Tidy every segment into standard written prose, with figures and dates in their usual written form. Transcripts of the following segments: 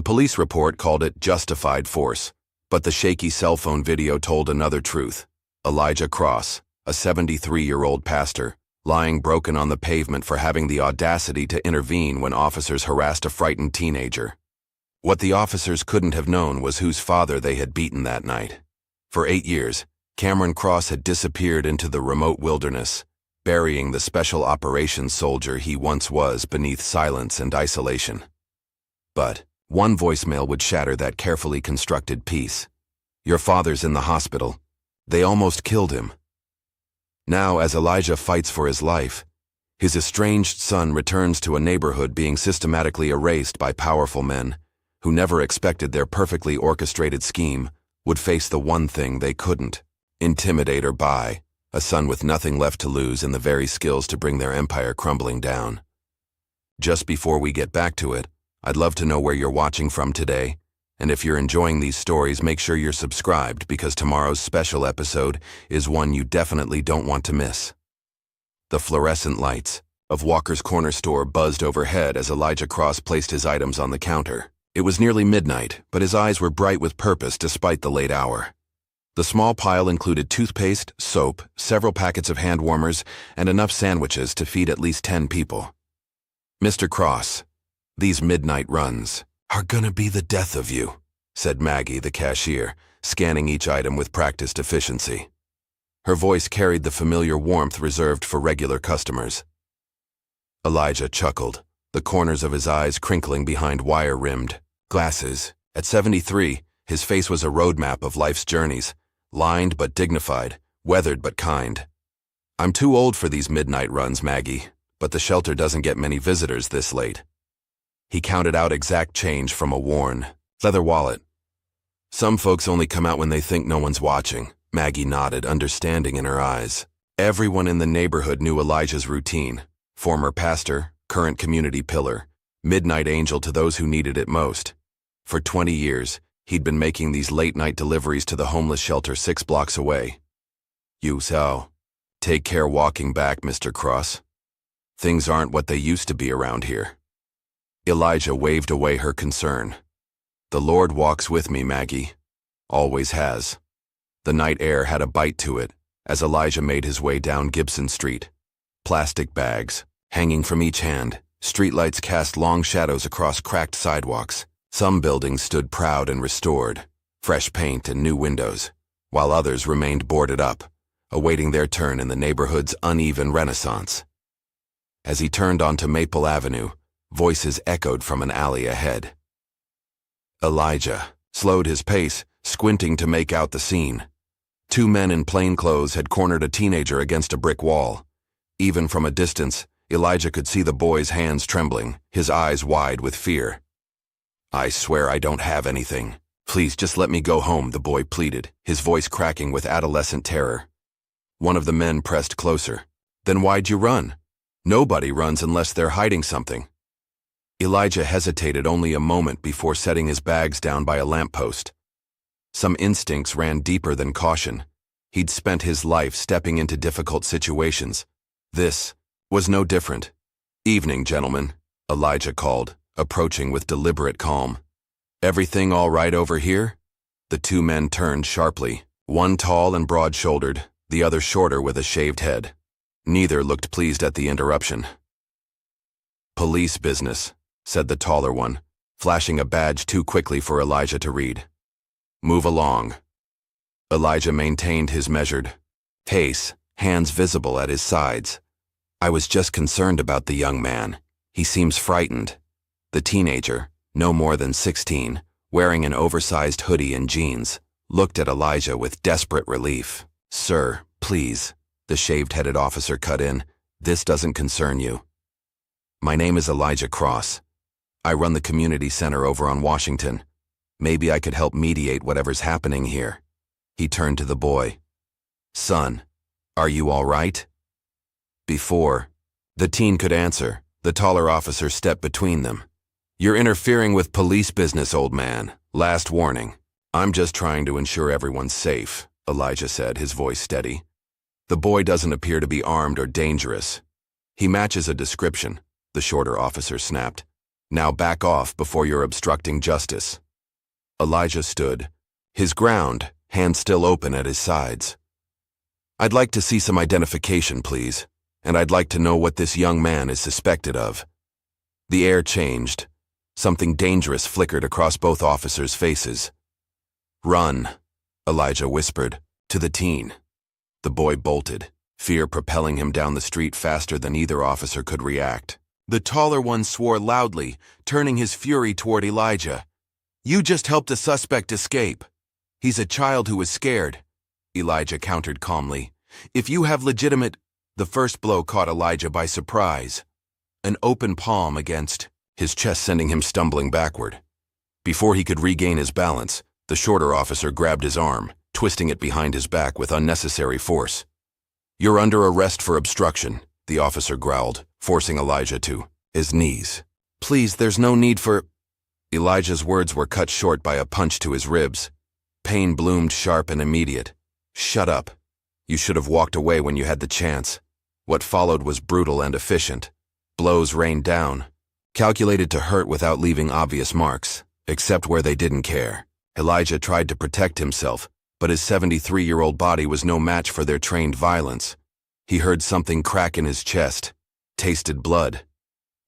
The police report called it justified force, but the shaky cell phone video told another truth. Elijah Cross, a 73-year-old pastor, lying broken on the pavement for having the audacity to intervene when officers harassed a frightened teenager. What the officers couldn't have known was whose father they had beaten that night. For 8 years, Cameron Cross had disappeared into the remote wilderness, burying the special operations soldier he once was beneath silence and isolation. But one voicemail would shatter that carefully constructed peace. "Your father's in the hospital. They almost killed him." Now, as Elijah fights for his life, his estranged son returns to a neighborhood being systematically erased by powerful men who never expected their perfectly orchestrated scheme would face the one thing they couldn't: intimidate or buy, a son with nothing left to lose and the very skills to bring their empire crumbling down. Just before we get back to it, I'd love to know where you're watching from today, and if you're enjoying these stories, make sure you're subscribed because tomorrow's special episode is one you definitely don't want to miss. The fluorescent lights of Walker's Corner store buzzed overhead as Elijah Cross placed his items on the counter. It was nearly midnight, but his eyes were bright with purpose despite the late hour. The small pile included toothpaste, soap, several packets of hand warmers, and enough sandwiches to feed at least 10 people. "Mr. Cross, these midnight runs are gonna be the death of you," said Maggie, the cashier, scanning each item with practiced efficiency. Her voice carried the familiar warmth reserved for regular customers. Elijah chuckled, the corners of his eyes crinkling behind wire-rimmed glasses. At 73, his face was a roadmap of life's journeys, lined but dignified, weathered but kind. "I'm too old for these midnight runs, Maggie, but the shelter doesn't get many visitors this late." He counted out exact change from a worn leather wallet. "Some folks only come out when they think no one's watching." Maggie nodded, understanding in her eyes. Everyone in the neighborhood knew Elijah's routine: former pastor, current community pillar, midnight angel to those who needed it most. For 20 years, he'd been making these late-night deliveries to the homeless shelter 6 blocks away. Take care walking back, Mr. Cross. Things aren't what they used to be around here." Elijah waved away her concern. "The Lord walks with me, Maggie. Always has." The night air had a bite to it as Elijah made his way down Gibson Street. Plastic bags hanging from each hand, streetlights cast long shadows across cracked sidewalks. Some buildings stood proud and restored, fresh paint and new windows, while others remained boarded up, awaiting their turn in the neighborhood's uneven renaissance. As he turned onto Maple Avenue, voices echoed from an alley ahead. Elijah slowed his pace, squinting to make out the scene. 2 men in plain clothes had cornered a teenager against a brick wall. Even from a distance, Elijah could see the boy's hands trembling, his eyes wide with fear. "I swear I don't have anything. Please just let me go home," the boy pleaded, his voice cracking with adolescent terror. One of the men pressed closer. "Then why'd you run? Nobody runs unless they're hiding something." Elijah hesitated only a moment before setting his bags down by a lamppost. Some instincts ran deeper than caution. He'd spent his life stepping into difficult situations. This was no different. "Evening, gentlemen," Elijah called, approaching with deliberate calm. "Everything all right over here?" The 2 men turned sharply, one tall and broad-shouldered, the other shorter with a shaved head. Neither looked pleased at the interruption. "Police business," said the taller one, flashing a badge too quickly for Elijah to read. "Move along." Elijah maintained his measured pace, hands visible at his sides. "I was just concerned about the young man. He seems frightened." The teenager, no more than 16, wearing an oversized hoodie and jeans, looked at Elijah with desperate relief. "Sir, please," the shaved-headed officer cut in, "this doesn't concern you. My name is Elijah Cross. I run the community center over on Washington. Maybe I could help mediate whatever's happening here." He turned to the boy. "Son, are you all right?" Before the teen could answer, the taller officer stepped between them. "You're interfering with police business, old man. Last warning." "I'm just trying to ensure everyone's safe," Elijah said, his voice steady. "The boy doesn't appear to be armed or dangerous." "He matches a description," the shorter officer snapped. Now back off before you're obstructing justice. Elijah stood, his ground, hands still open at his sides. I'd like to see some identification, please, and I'd like to know what this young man is suspected of. The air changed. Something dangerous flickered across both officers' faces. Run, Elijah whispered, to the teen. The boy bolted, fear propelling him down the street faster than either officer could react. The taller one swore loudly, turning his fury toward Elijah. You just helped a suspect escape. He's a child who is scared, Elijah countered calmly. If you have legitimate... The first blow caught Elijah by surprise. An open palm against his chest, sending him stumbling backward. Before he could regain his balance, the shorter officer grabbed his arm, twisting it behind his back with unnecessary force. You're under arrest for obstruction, the officer growled, forcing Elijah to his knees. Please, there's no need for... Elijah's words were cut short by a punch to his ribs. Pain bloomed sharp and immediate. Shut up. You should have walked away when you had the chance. What followed was brutal and efficient. Blows rained down, calculated to hurt without leaving obvious marks, except where they didn't care. Elijah tried to protect himself, but his 73-year-old body was no match for their trained violence. He heard something crack in his chest, tasted blood.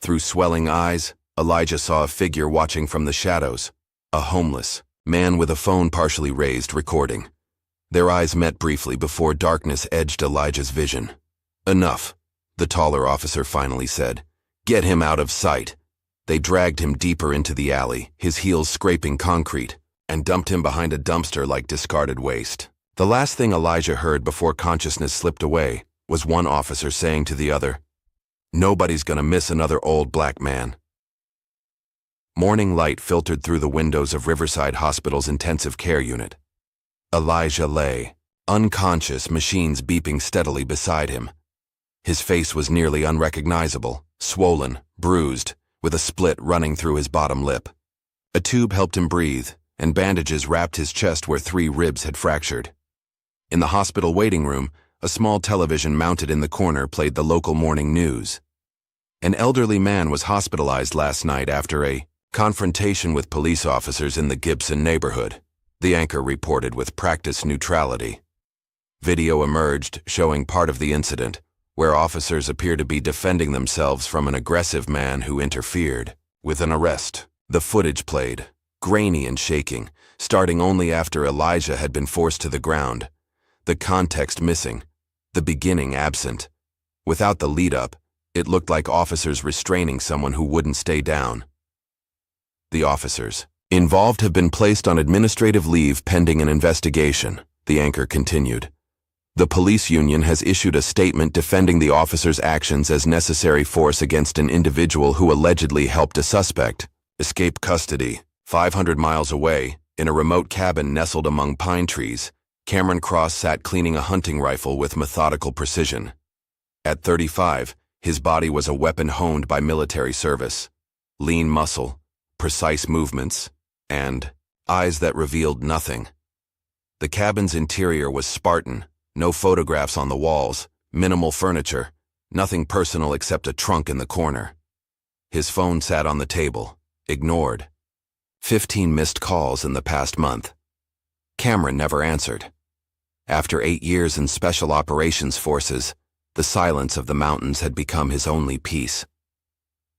Through swelling eyes, Elijah saw a figure watching from the shadows, a homeless man with a phone partially raised, recording. Their eyes met briefly before darkness edged Elijah's vision. Enough, the taller officer finally said. Get him out of sight. They dragged him deeper into the alley, his heels scraping concrete, and dumped him behind a dumpster like discarded waste. The last thing Elijah heard before consciousness slipped away was one officer saying to the other, Nobody's gonna miss another old black man. Morning light filtered through the windows of Riverside Hospital's intensive care unit. Elijah lay, unconscious, machines beeping steadily beside him. His face was nearly unrecognizable, swollen, bruised, with a split running through his bottom lip. A tube helped him breathe, and bandages wrapped his chest where 3 ribs had fractured. In the hospital waiting room, a small television mounted in the corner played the local morning news. An elderly man was hospitalized last night after a confrontation with police officers in the Gibson neighborhood, the anchor reported with practiced neutrality. Video emerged showing part of the incident, where officers appear to be defending themselves from an aggressive man who interfered with an arrest. The footage played, grainy and shaking, starting only after Elijah had been forced to the ground. The context missing, the beginning absent. Without the lead-up, it looked like officers restraining someone who wouldn't stay down. The officers involved have been placed on administrative leave pending an investigation, the anchor continued. The police union has issued a statement defending the officers' actions as necessary force against an individual who allegedly helped a suspect escape custody. 500 miles away, in a remote cabin nestled among pine trees, Cameron Cross sat cleaning a hunting rifle with methodical precision. At 35, his body was a weapon honed by military service. Lean muscle, precise movements, and eyes that revealed nothing. The cabin's interior was Spartan. No photographs on the walls, minimal furniture, nothing personal except a trunk in the corner. His phone sat on the table, ignored. 15 missed calls in the past month. Cameron never answered. After 8 years in Special Operations Forces, the silence of the mountains had become his only peace.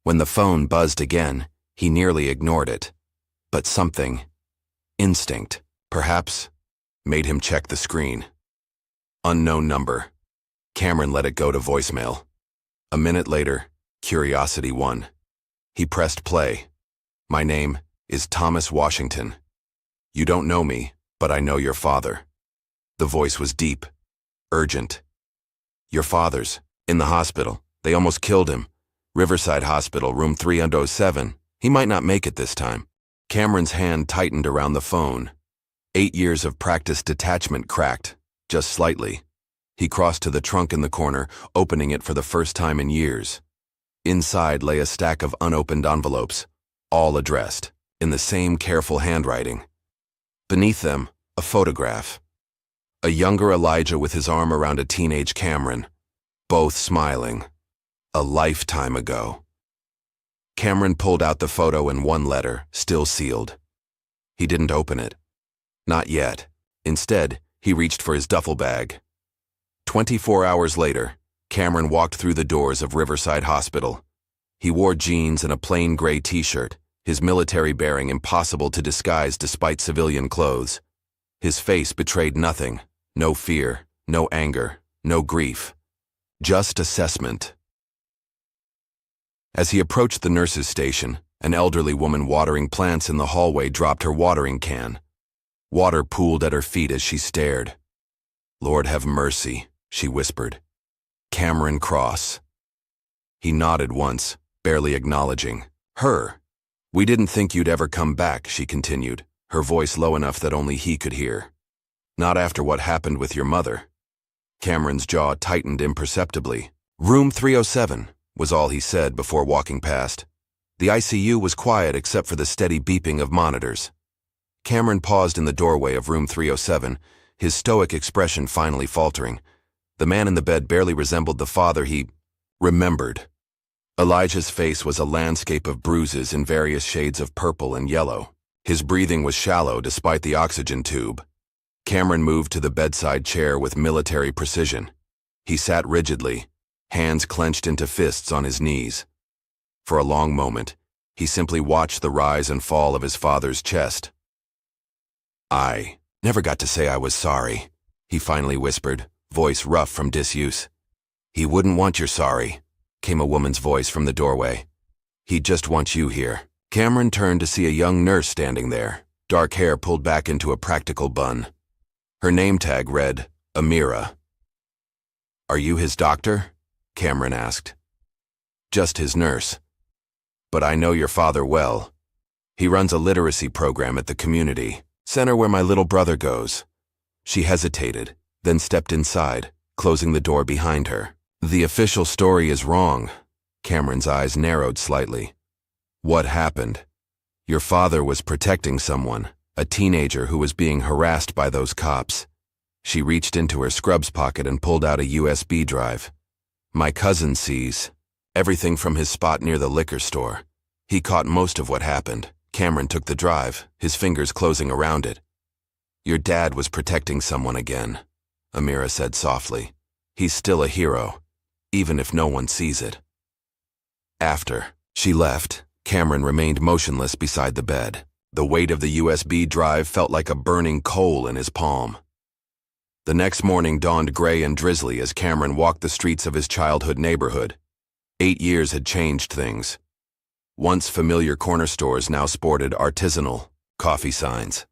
When the phone buzzed again, he nearly ignored it. But something, instinct, perhaps, made him check the screen. Unknown number. Cameron let it go to voicemail. A minute later, curiosity won. He pressed play. My name is Thomas Washington. You don't know me, but I know your father. The voice was deep, urgent. Your father's in the hospital. They almost killed him. Riverside Hospital, room 307. He might not make it this time. Cameron's hand tightened around the phone. 8 years of practice detachment cracked. Just slightly. He crossed to the trunk in the corner, opening it for the first time in years. Inside lay a stack of unopened envelopes, all addressed, in the same careful handwriting. Beneath them, a photograph. A younger Elijah with his arm around a teenage Cameron, both smiling. A lifetime ago. Cameron pulled out the photo in one letter, still sealed. He didn't open it. Not yet. Instead, he reached for his duffel bag. 24 hours later, Cameron walked through the doors of Riverside Hospital. He wore jeans and a plain gray t-shirt, his military bearing impossible to disguise despite civilian clothes. His face betrayed nothing, no fear, no anger, no grief. Just assessment. As he approached the nurse's station, an elderly woman watering plants in the hallway dropped her watering can. Water pooled at her feet as she stared. "Lord have mercy," she whispered. "Cameron Cross." He nodded once, barely acknowledging. "Her. We didn't think you'd ever come back," she continued, her voice low enough that only he could hear. "Not after what happened with your mother." Cameron's jaw tightened imperceptibly. "Room 307, was all he said before walking past. The ICU was quiet except for the steady beeping of monitors. Cameron paused in the doorway of room 307, his stoic expression finally faltering. The man in the bed barely resembled the father he remembered. Elijah's face was a landscape of bruises in various shades of purple and yellow. His breathing was shallow despite the oxygen tube. Cameron moved to the bedside chair with military precision. He sat rigidly, hands clenched into fists on his knees. For a long moment, he simply watched the rise and fall of his father's chest. "I never got to say I was sorry," he finally whispered, voice rough from disuse. "He wouldn't want your sorry," came a woman's voice from the doorway. "He'd just want you here." Cameron turned to see a young nurse standing there, dark hair pulled back into a practical bun. Her name tag read, Amira. "Are you his doctor?" Cameron asked. "Just his nurse. But I know your father well. He runs a literacy program at the community center where my little brother goes." She hesitated, then stepped inside, closing the door behind her. "The official story is wrong." Cameron's eyes narrowed slightly. "What happened? Your father was protecting someone, a teenager who was being harassed by those cops." She reached into her scrubs pocket and pulled out a USB drive. "My cousin sees everything from his spot near the liquor store. He caught most of what happened." Cameron took the drive, his fingers closing around it. "Your dad was protecting someone again," Amira said softly. "He's still a hero, even if no one sees it." After she left, Cameron remained motionless beside the bed. The weight of the USB drive felt like a burning coal in his palm. The next morning dawned gray and drizzly as Cameron walked the streets of his childhood neighborhood. 8 years had changed things. Once familiar corner stores now sported artisanal coffee signs.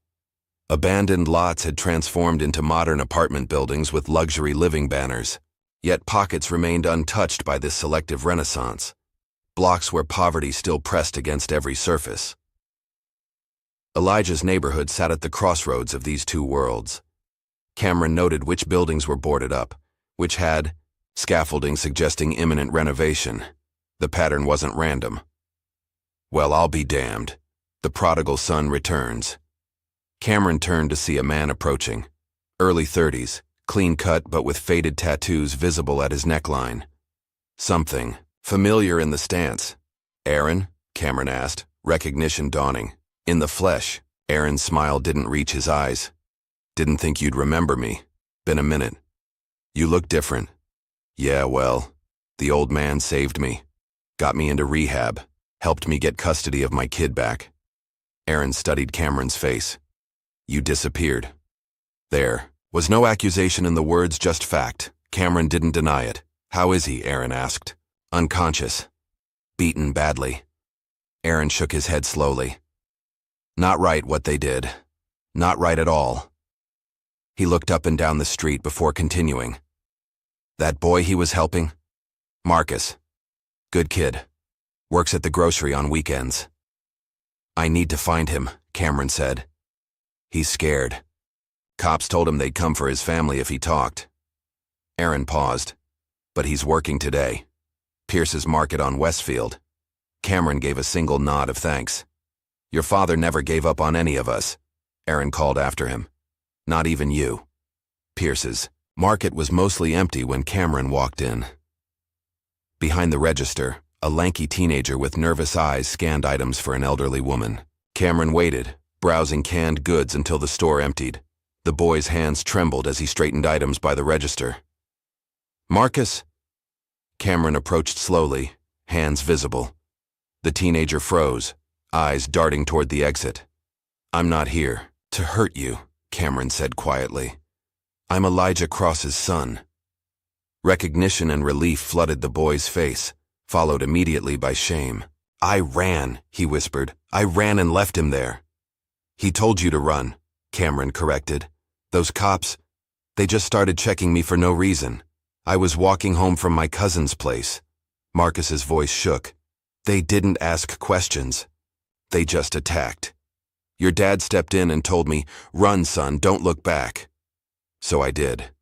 Abandoned lots had transformed into modern apartment buildings with luxury living banners. Yet pockets remained untouched by this selective renaissance. Blocks where poverty still pressed against every surface. Elijah's neighborhood sat at the crossroads of these two worlds. Cameron noted which buildings were boarded up, which had scaffolding suggesting imminent renovation. The pattern wasn't random. "Well, I'll be damned. The prodigal son returns." Cameron turned to see a man approaching. Early 30s, clean-cut but with faded tattoos visible at his neckline. Something familiar in the stance. "Aaron?" Cameron asked, recognition dawning. In the flesh, Aaron's smile didn't reach his eyes. "Didn't think you'd remember me. Been a minute. You look different." "Yeah, well, the old man saved me. Got me into rehab. Helped me get custody of my kid back." Aaron studied Cameron's face. "You disappeared." There was no accusation in the words, just fact. Cameron didn't deny it. "How is he?" Aaron asked. "Unconscious. Beaten badly." Aaron shook his head slowly. "Not right what they did. Not right at all." He looked up and down the street before continuing. "That boy he was helping? Marcus. Good kid. Works at the grocery on weekends." "I need to find him," Cameron said. "He's scared. Cops told him they'd come for his family if he talked." Aaron paused. "But he's working today. Pierce's Market on Westfield." Cameron gave a single nod of thanks. "Your father never gave up on any of us," Aaron called after him. "Not even you." Pierce's Market was mostly empty when Cameron walked in. Behind the register, A lanky teenager with nervous eyes scanned items for an elderly woman. Cameron waited, browsing canned goods until the store emptied. The boy's hands trembled as he straightened items by the register. "Marcus?" Cameron approached slowly, hands visible. The teenager froze, eyes darting toward the exit. "I'm not here to hurt you," Cameron said quietly. "I'm Elijah Cross's son." Recognition and relief flooded the boy's face, followed immediately by shame. "I ran," he whispered. "I ran and left him there." "He told you to run," Cameron corrected. "Those cops, they just started checking me for no reason. I was walking home from my cousin's place." Marcus's voice shook. "They didn't ask questions. They just attacked. Your dad stepped in and told me, 'Run, son, don't look back.' So I did."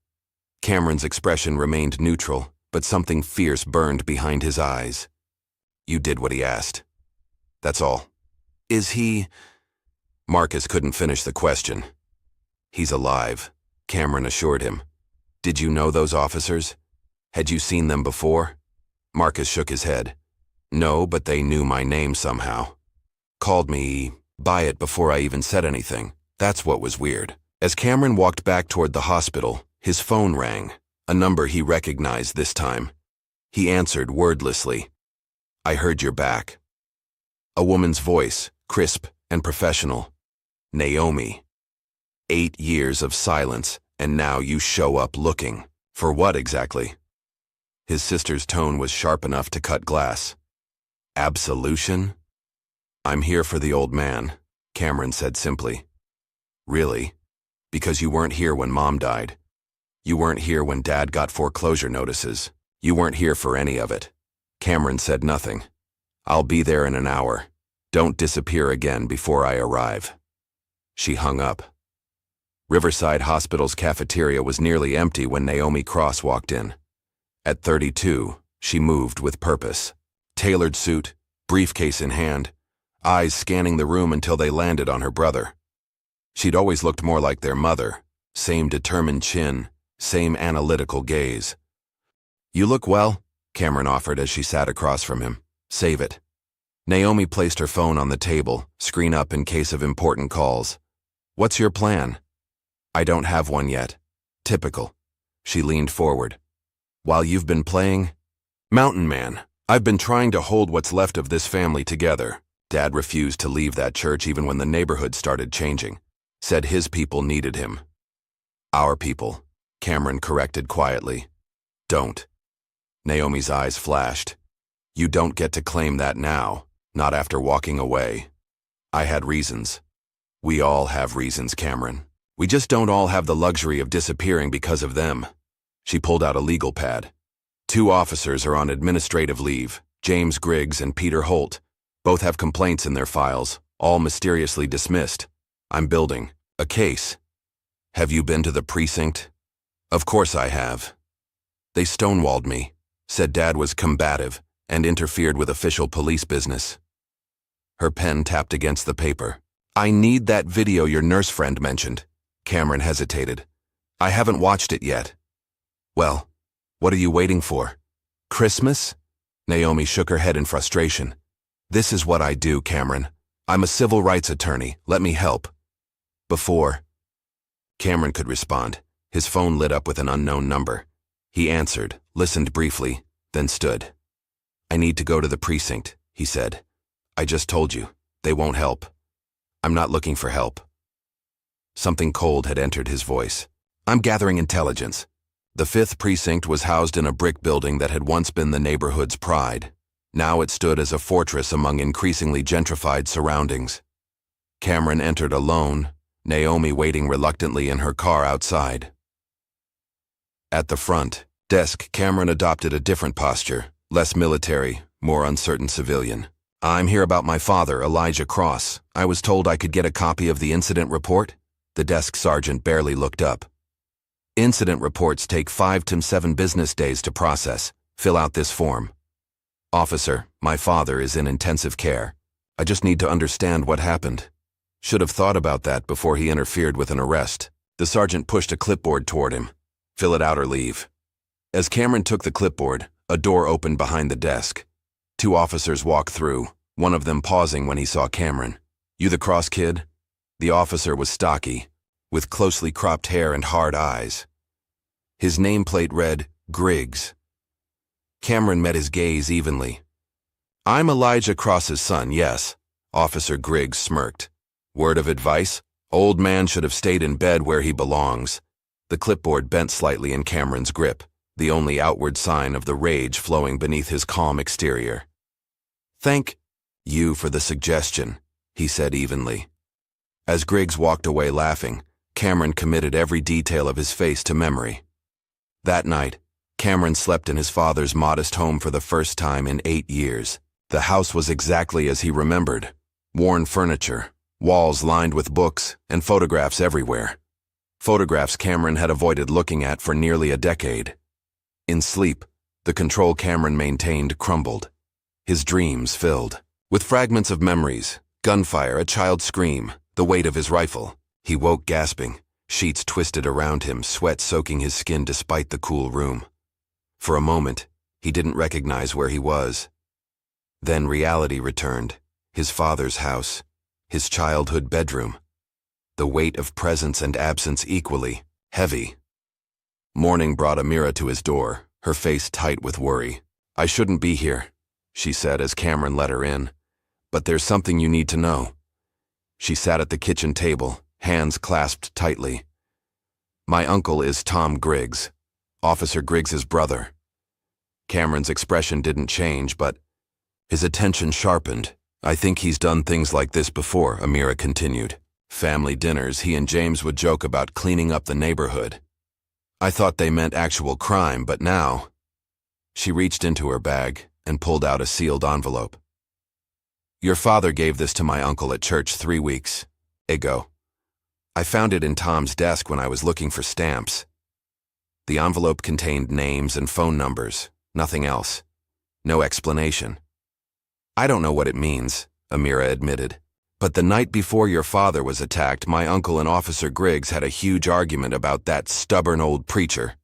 Cameron's expression remained neutral, but something fierce burned behind his eyes. "You did what he asked. That's all." "Is he—" Marcus couldn't finish the question. "He's alive," Cameron assured him. "Did you know those officers? Had you seen them before?" Marcus shook his head. "No, but they knew my name somehow. Called me by it before I even said anything. That's what was weird." As Cameron walked back toward the hospital, his phone rang, a number he recognized this time. He answered wordlessly. "I heard you're back." A woman's voice, crisp and professional. "Naomi. 8 years of silence, and now you show up looking. For what exactly?" His sister's tone was sharp enough to cut glass. "Absolution?" "I'm here for the old man," Cameron said simply. "Really? Because you weren't here when Mom died. You weren't here when Dad got foreclosure notices. You weren't here for any of it." Cameron said nothing. "I'll be there in an hour. Don't disappear again before I arrive." She hung up. Riverside Hospital's cafeteria was nearly empty when Naomi Cross walked in. At 32, she moved with purpose. Tailored suit, briefcase in hand, eyes scanning the room until they landed on her brother. She'd always looked more like their mother, same determined chin, same analytical gaze. "You look well," Cameron offered as she sat across from him. "Save it." Naomi placed her phone on the table, screen up in case of important calls. "What's your plan?" "I don't have one yet." "Typical." She leaned forward. "While you've been playing?" "Mountain Man. I've been trying to hold what's left of this family together." Dad refused to leave that church even when the neighborhood started changing. Said his people needed him. "Our people," Cameron corrected quietly. "Don't." Naomi's eyes flashed. "You don't get to claim that now, not after walking away." "I had reasons." "We all have reasons, Cameron. We just don't all have the luxury of disappearing because of them." She pulled out a legal pad. 2 officers are on administrative leave, James Griggs and Peter Holt. Both have complaints in their files, all mysteriously dismissed. I'm building a case. "Have you been to the precinct?" "Of course I have." "They stonewalled me," said Dad was combative and interfered with official police business. Her pen tapped against the paper. "I need that video your nurse friend mentioned." Cameron hesitated. "I haven't watched it yet." "Well, what are you waiting for? Christmas?" Naomi shook her head in frustration. "This is what I do, Cameron. I'm a civil rights attorney. Let me help." "Before." Cameron could respond. His phone lit up with an unknown number. He answered, listened briefly, then stood. "I need to go to the precinct," he said. "I just told you. They won't help. I'm not looking for help." Something cold had entered his voice. "I'm gathering intelligence." The 5th precinct was housed in a brick building that had once been the neighborhood's pride. Now it stood as a fortress among increasingly gentrified surroundings. Cameron entered alone, Naomi waiting reluctantly in her car outside. At the front desk, Cameron adopted a different posture, less military, more uncertain civilian. "I'm here about my father, Elijah Cross. I was told I could get a copy of the incident report." The desk sergeant barely looked up. "Incident reports take 5 to 7 business days to process. Fill out this form." "Officer, my father is in intensive care. I just need to understand what happened." Should have thought about that before he interfered with an arrest. The sergeant pushed a clipboard toward him. "Fill it out or leave." As Cameron took the clipboard, a door opened behind the desk. Two officers walked through, one of them pausing when he saw Cameron. "You the Cross kid?" The officer was stocky, with closely cropped hair and hard eyes. His nameplate read, Griggs. Cameron met his gaze evenly. "I'm Elijah Cross's son, yes," Officer Griggs smirked. "Word of advice? Old man should have stayed in bed where he belongs." The clipboard bent slightly in Cameron's grip, the only outward sign of the rage flowing beneath his calm exterior. "Thank you for the suggestion," he said evenly. As Griggs walked away laughing, Cameron committed every detail of his face to memory. That night, Cameron slept in his father's modest home for the first time in 8 years. The house was exactly as he remembered. Worn furniture, walls lined with books, and photographs everywhere. Photographs Cameron had avoided looking at for nearly a decade. In sleep, the control Cameron maintained crumbled. His dreams filled with fragments of memories, gunfire, a child's scream, the weight of his rifle. He woke gasping, sheets twisted around him, sweat soaking his skin despite the cool room. For a moment, he didn't recognize where he was. Then reality returned, his father's house, his childhood bedroom. The weight of presence and absence equally heavy. Morning brought Amira to his door, her face tight with worry. "I shouldn't be here," she said as Cameron let her in. "But there's something you need to know." She sat at the kitchen table, hands clasped tightly. "My uncle is Tom Griggs, Officer Griggs's brother." Cameron's expression didn't change, but his attention sharpened. "I think he's done things like this before," Amira continued. "Family dinners, he and James would joke about cleaning up the neighborhood. I thought they meant actual crime, but now..." She reached into her bag and pulled out a sealed envelope. "Your father gave this to my uncle at church 3 weeks ago. I found it in Tom's desk when I was looking for stamps." The envelope contained names and phone numbers, nothing else. No explanation. "I don't know what it means," Amira admitted. "But the night before your father was attacked, my uncle and Officer Griggs had a huge argument about that stubborn old preacher."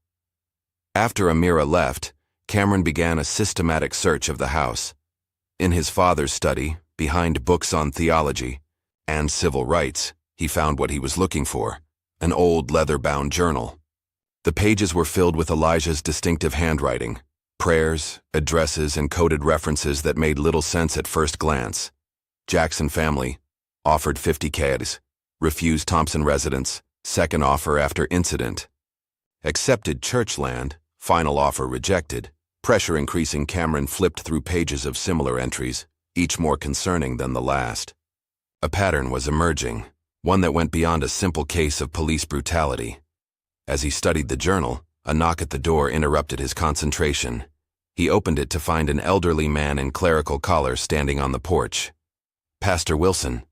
After Amira left, Cameron began a systematic search of the house. In his father's study, behind books on theology and civil rights, he found what he was looking for, an old leather-bound journal. The pages were filled with Elijah's distinctive handwriting, prayers, addresses, and coded references that made little sense at first glance. Jackson family, offered $50K, refused Thompson residence, second offer after incident. Accepted church land, final offer rejected. Pressure increasing, Cameron flipped through pages of similar entries, each more concerning than the last. A pattern was emerging, one that went beyond a simple case of police brutality. As he studied the journal, a knock at the door interrupted his concentration. He opened it to find an elderly man in clerical collar standing on the porch. "Pastor Wilson."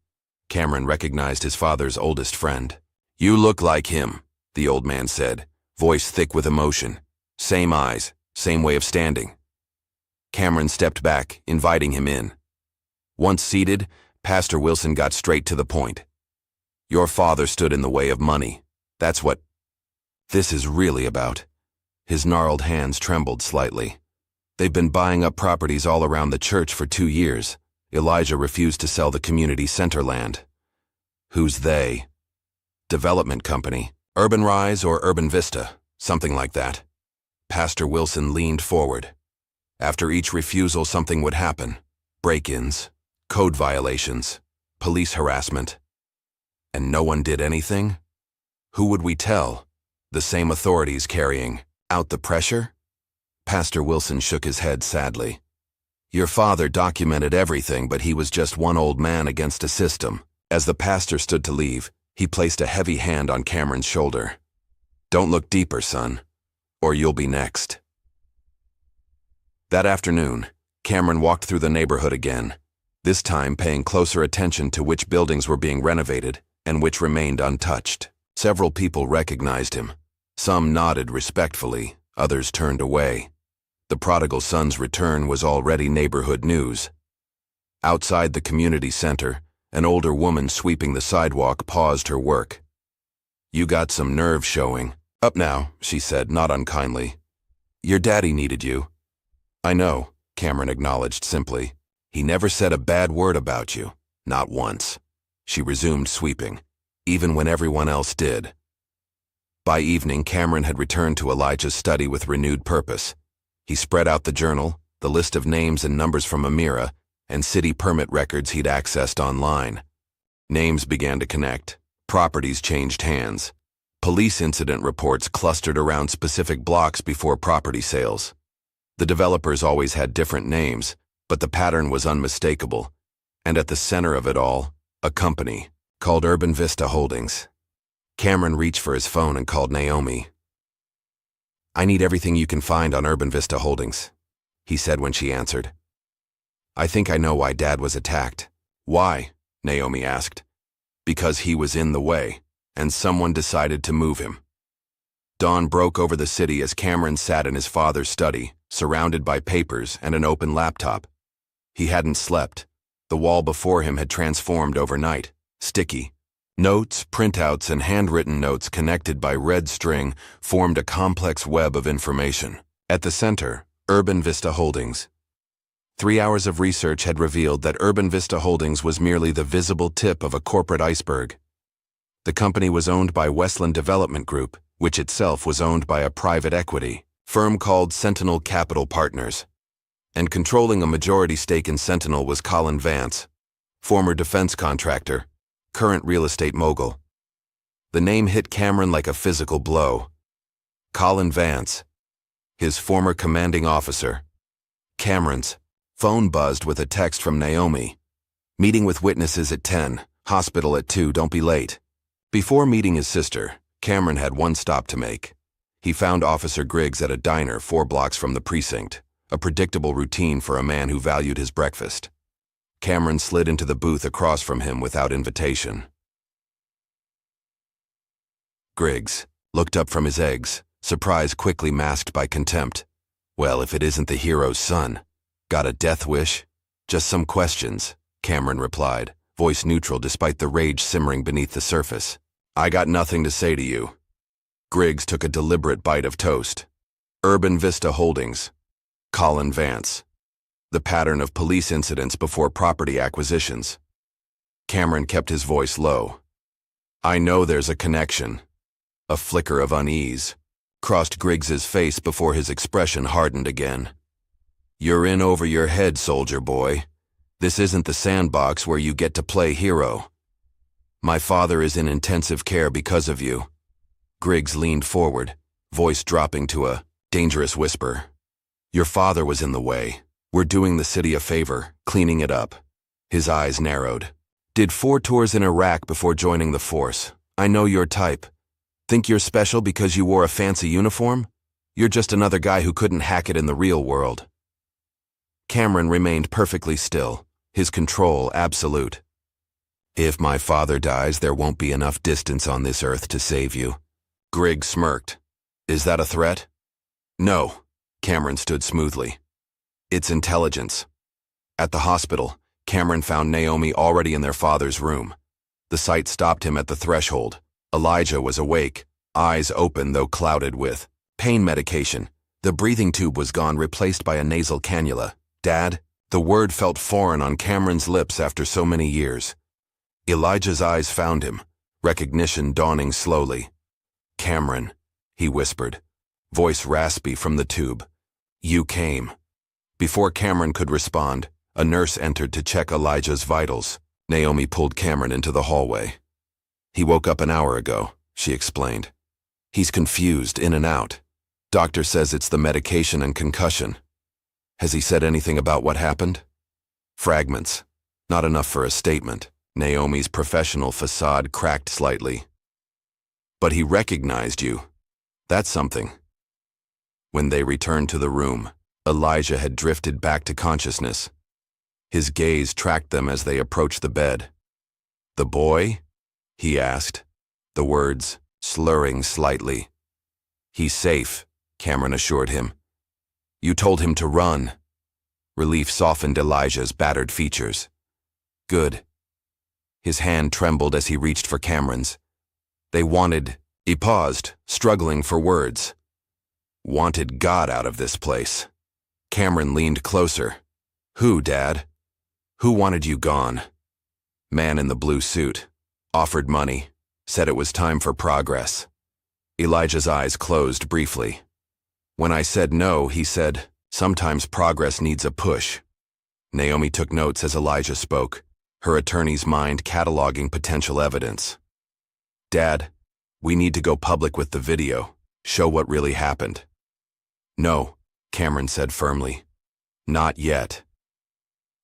Cameron recognized his father's oldest friend. "You look like him," the old man said, voice thick with emotion. "Same eyes, same way of standing." Cameron stepped back, inviting him in. Once seated, Pastor Wilson got straight to the point. "Your father stood in the way of money. That's what this is really about." His gnarled hands trembled slightly. "They've been buying up properties all around the church for 2 years. Elijah refused to sell the community center land." "Who's they?" "Development company. Urban Rise or Urban Vista, something like that." Pastor Wilson leaned forward. After each refusal, something would happen. Break-ins, code violations, police harassment. And no one did anything? Who would we tell? The same authorities carrying out the pressure? Pastor Wilson shook his head sadly. "Your father documented everything, but he was just one old man against a system." As the pastor stood to leave, he placed a heavy hand on Cameron's shoulder. "Don't look deeper, son, or you'll be next." That afternoon, Cameron walked through the neighborhood again, this time paying closer attention to which buildings were being renovated and which remained untouched. Several people recognized him. Some nodded respectfully, others turned away. The prodigal son's return was already neighborhood news. Outside the community center, an older woman sweeping the sidewalk paused her work. "You got some nerve showing." "Up now," she said, not unkindly. "Your daddy needed you." "I know. Cameron acknowledged simply. He never said a bad word about you. Not once. She resumed sweeping, even when everyone else did. By evening, Cameron had returned to Elijah's study with renewed purpose. He spread out the journal, the list of names and numbers from Amira, and city permit records he'd accessed online. Names began to connect. Properties changed hands. Police incident reports clustered around specific blocks before property sales. The developers always had different names, but the pattern was unmistakable. And at the center of it all, a company called Urban Vista Holdings. Cameron reached for his phone and called Naomi. "I need everything you can find on Urban Vista Holdings," he said when she answered. "I think I know why Dad was attacked." "Why?" Naomi asked. "Because he was in the way, and someone decided to move him." Dawn broke over the city as Cameron sat in his father's study, surrounded by papers and an open laptop. He hadn't slept. The wall before him had transformed overnight, sticky. Notes, printouts, and handwritten notes connected by red string formed a complex web of information. At the center, Urban Vista Holdings. 3 hours of research had revealed that Urban Vista Holdings was merely the visible tip of a corporate iceberg. The company was owned by Westland Development Group, which itself was owned by a private equity firm called Sentinel Capital Partners. And controlling a majority stake in Sentinel was Colin Vance, former defense contractor, current real estate mogul. The name hit Cameron like a physical blow. Colin Vance, his former commanding officer. Cameron's phone buzzed with a text from Naomi. "Meeting with witnesses at 10, hospital at 2, don't be late." Before meeting his sister, Cameron had one stop to make. He found Officer Griggs at a diner 4 blocks from the precinct, a predictable routine for a man who valued his breakfast. Cameron slid into the booth across from him without invitation. Griggs looked up from his eggs, surprise quickly masked by contempt. "Well, if it isn't the hero's son. Got a death wish?" "Just some questions," Cameron replied, voice neutral despite the rage simmering beneath the surface. "I got nothing to say to you." Griggs took a deliberate bite of toast. Urban Vista Holdings. Colin Vance. The pattern of police incidents before property acquisitions. Cameron kept his voice low. "I know there's a connection." A flicker of unease crossed Griggs's face before his expression hardened again. "You're in over your head, soldier boy. This isn't the sandbox where you get to play hero. My father is in intensive care because of you." Griggs leaned forward, voice dropping to a dangerous whisper. "Your father was in the way. We're doing the city a favor, cleaning it up." His eyes narrowed. "Did 4 tours in Iraq before joining the force. I know your type. Think you're special because you wore a fancy uniform? You're just another guy who couldn't hack it in the real world." Cameron remained perfectly still, his control absolute. "If my father dies, there won't be enough distance on this earth to save you." Griggs smirked. "Is that a threat?" "No." Cameron stood smoothly. "It's intelligence." At the hospital, Cameron found Naomi already in their father's room. The sight stopped him at the threshold. Elijah was awake, eyes open though clouded with pain medication. The breathing tube was gone, replaced by a nasal cannula. "Dad?" The word felt foreign on Cameron's lips after so many years. Elijah's eyes found him, recognition dawning slowly. "Cameron," he whispered, voice raspy from the tube. "You came." Before Cameron could respond, a nurse entered to check Elijah's vitals. Naomi pulled Cameron into the hallway. "He woke up an hour ago," she explained. "He's confused, in and out. Doctor says it's the medication and concussion." "Has he said anything about what happened?" "Fragments. Not enough for a statement." Naomi's professional facade cracked slightly. "But he recognized you. That's something." When they returned to the room, Elijah had drifted back to consciousness. His gaze tracked them as they approached the bed. "The boy?" he asked, the words slurring slightly. "He's safe," Cameron assured him. "You told him to run." Relief softened Elijah's battered features. "Good." His hand trembled as he reached for Cameron's. "They wanted..." He paused, struggling for words. "Wanted God out of this place." Cameron leaned closer. Who, Dad? Who wanted you gone? Man in the blue suit. Offered money. Said it was time for progress. Elijah's eyes closed briefly. When I said no, he said, sometimes progress needs a push. Naomi took notes as Elijah spoke, her attorney's mind cataloging potential evidence. Dad, we need to go public with the video, show what really happened. No, Cameron said firmly. Not yet.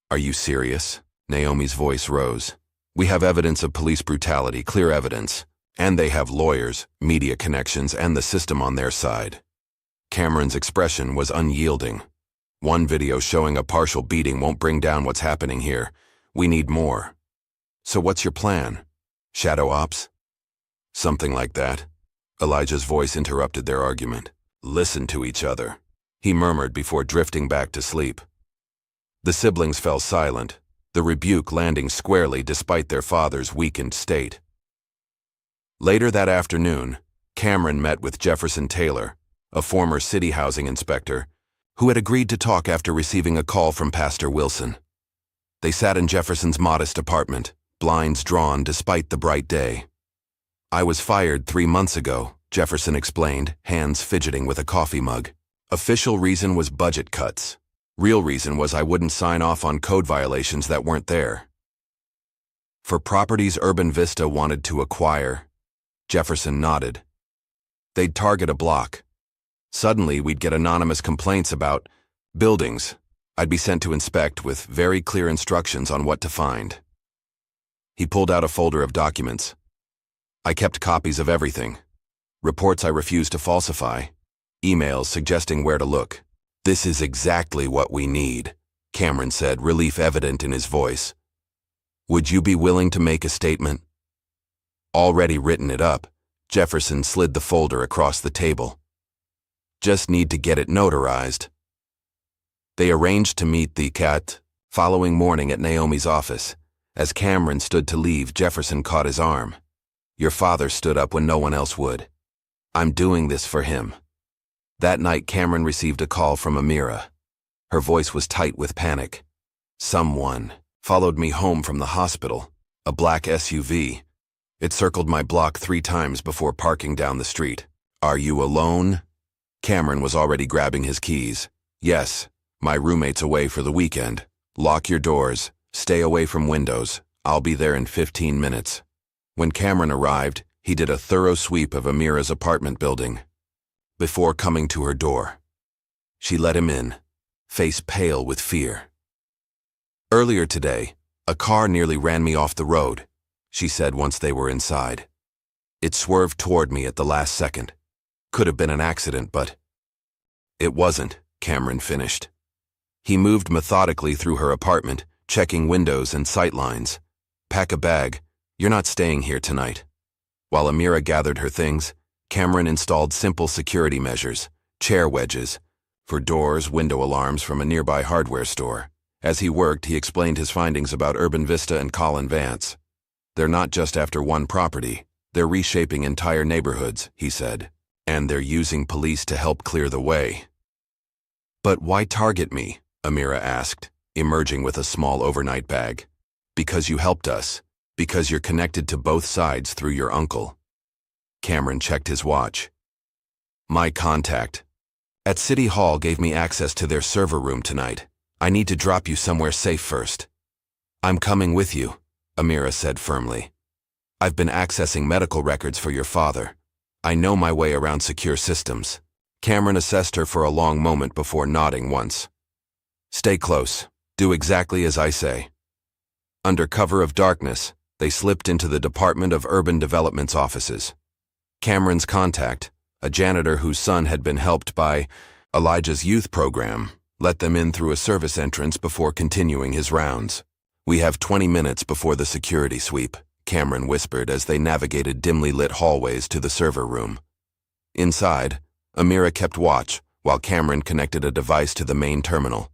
Are you serious? Naomi's voice rose. We have evidence of police brutality, clear evidence, and they have lawyers, media connections, and the system on their side. Cameron's expression was unyielding. One video showing a partial beating won't bring down what's happening here. We need more. So what's your plan? Shadow ops? Something like that. Elijah's voice interrupted their argument. Listen to each other, he murmured before drifting back to sleep. The siblings fell silent, the rebuke landing squarely despite their father's weakened state. Later that afternoon, Cameron met with Jefferson Taylor, a former city housing inspector, who had agreed to talk after receiving a call from Pastor Wilson. They sat in Jefferson's modest apartment, blinds drawn despite the bright day. I was fired 3 months ago, Jefferson explained, hands fidgeting with a coffee mug. Official reason was budget cuts. Real reason was I wouldn't sign off on code violations that weren't there. For properties Urban Vista wanted to acquire, Jefferson nodded. They'd target a block. Suddenly, we'd get anonymous complaints about buildings. I'd be sent to inspect with very clear instructions on what to find. He pulled out a folder of documents. I kept copies of everything. Reports I refused to falsify. Emails suggesting where to look. This is exactly what we need, Cameron said, relief evident in his voice. Would you be willing to make a statement? Already written it up, Jefferson slid the folder across the table. Just need to get it notarized. They arranged to meet the following morning at Naomi's office. As Cameron stood to leave, Jefferson caught his arm. Your father stood up when no one else would. I'm doing this for him. That night, Cameron received a call from Amira. Her voice was tight with panic. Someone followed me home from the hospital, a black SUV. It circled my block 3 times before parking down the street. Are you alone? Cameron was already grabbing his keys. Yes, my roommate's away for the weekend. Lock your doors, stay away from windows. I'll be there in 15 minutes. When Cameron arrived, he did a thorough sweep of Amira's apartment building before coming to her door. She let him in, face pale with fear. Earlier today, a car nearly ran me off the road, she said once they were inside. It swerved toward me at the last second. Could have been an accident, but it wasn't, Cameron finished. He moved methodically through her apartment, checking windows and sightlines. Pack a bag. You're not staying here tonight. While Amira gathered her things, Cameron installed simple security measures, chair wedges, for doors, window alarms from a nearby hardware store. As he worked, he explained his findings about Urban Vista and Colin Vance. They're not just after one property. They're reshaping entire neighborhoods, he said. And they're using police to help clear the way. But why target me? Amira asked, emerging with a small overnight bag. Because you helped us. Because you're connected to both sides through your uncle. Cameron checked his watch. My contact at City Hall gave me access to their server room tonight. I need to drop you somewhere safe first. I'm coming with you, Amira said firmly. I've been accessing medical records for your father. I know my way around secure systems. Cameron assessed her for a long moment before nodding once. Stay close. Do exactly as I say. Under cover of darkness, they slipped into the Department of Urban Development's offices. Cameron's contact, a janitor whose son had been helped by Elijah's youth program, let them in through a service entrance before continuing his rounds. We have 20 minutes before the security sweep, Cameron whispered as they navigated dimly lit hallways to the server room. Inside, Amira kept watch while Cameron connected a device to the main terminal.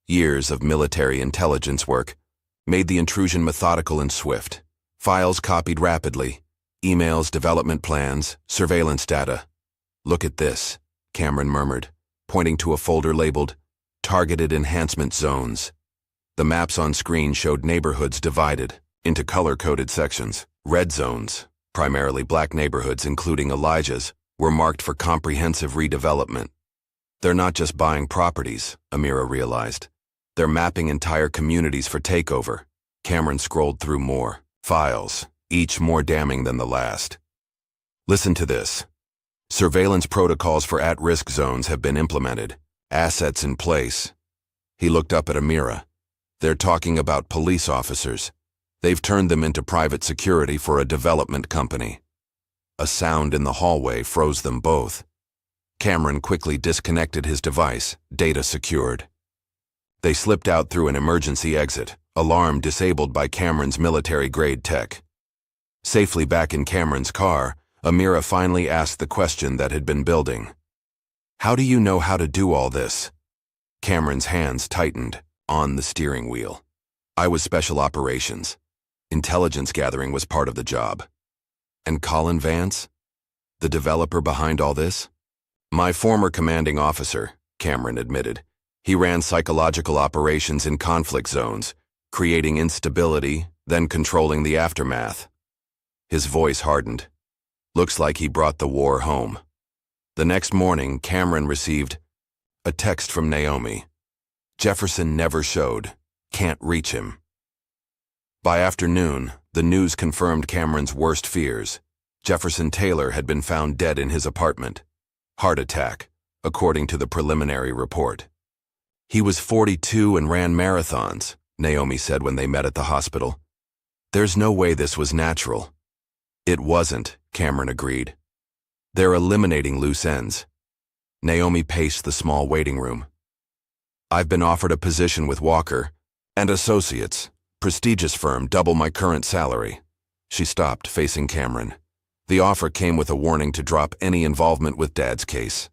Years of military intelligence work made the intrusion methodical and swift. Files copied rapidly, emails, development plans, surveillance data. Look at this, Cameron murmured, pointing to a folder labeled Targeted enhancement zones. The maps on screen showed neighborhoods divided into color-coded sections. Red zones, primarily black neighborhoods including Elijah's, were marked for comprehensive redevelopment. They're not just buying properties, Amira realized. They're mapping entire communities for takeover. Cameron scrolled through more files, each more damning than the last. Listen to this. Surveillance protocols for at-risk zones have been implemented. Assets in place. He looked up at Amira. They're talking about police officers. They've turned them into private security for a development company. A sound in the hallway froze them both. Cameron quickly disconnected his device, data secured. They slipped out through an emergency exit, alarm disabled by Cameron's military-grade tech. Safely back in Cameron's car, Amira finally asked the question that had been building. How do you know how to do all this? Cameron's hands tightened on the steering wheel. I was special operations. Intelligence gathering was part of the job. And Colin Vance? The developer behind all this? My former commanding officer, Cameron admitted. He ran psychological operations in conflict zones, creating instability, then controlling the aftermath. His voice hardened. Looks like he brought the war home. The next morning, Cameron received a text from Naomi. Jefferson never showed. Can't reach him. By afternoon, the news confirmed Cameron's worst fears. Jefferson Taylor had been found dead in his apartment. Heart attack, according to the preliminary report. He was 42 and ran marathons, Naomi said when they met at the hospital. There's no way this was natural. It wasn't, Cameron agreed. They're eliminating loose ends. Naomi paced the small waiting room. I've been offered a position with Walker and Associates, prestigious firm, double my current salary. She stopped, facing Cameron. The offer came with a warning to drop any involvement with Dad's case.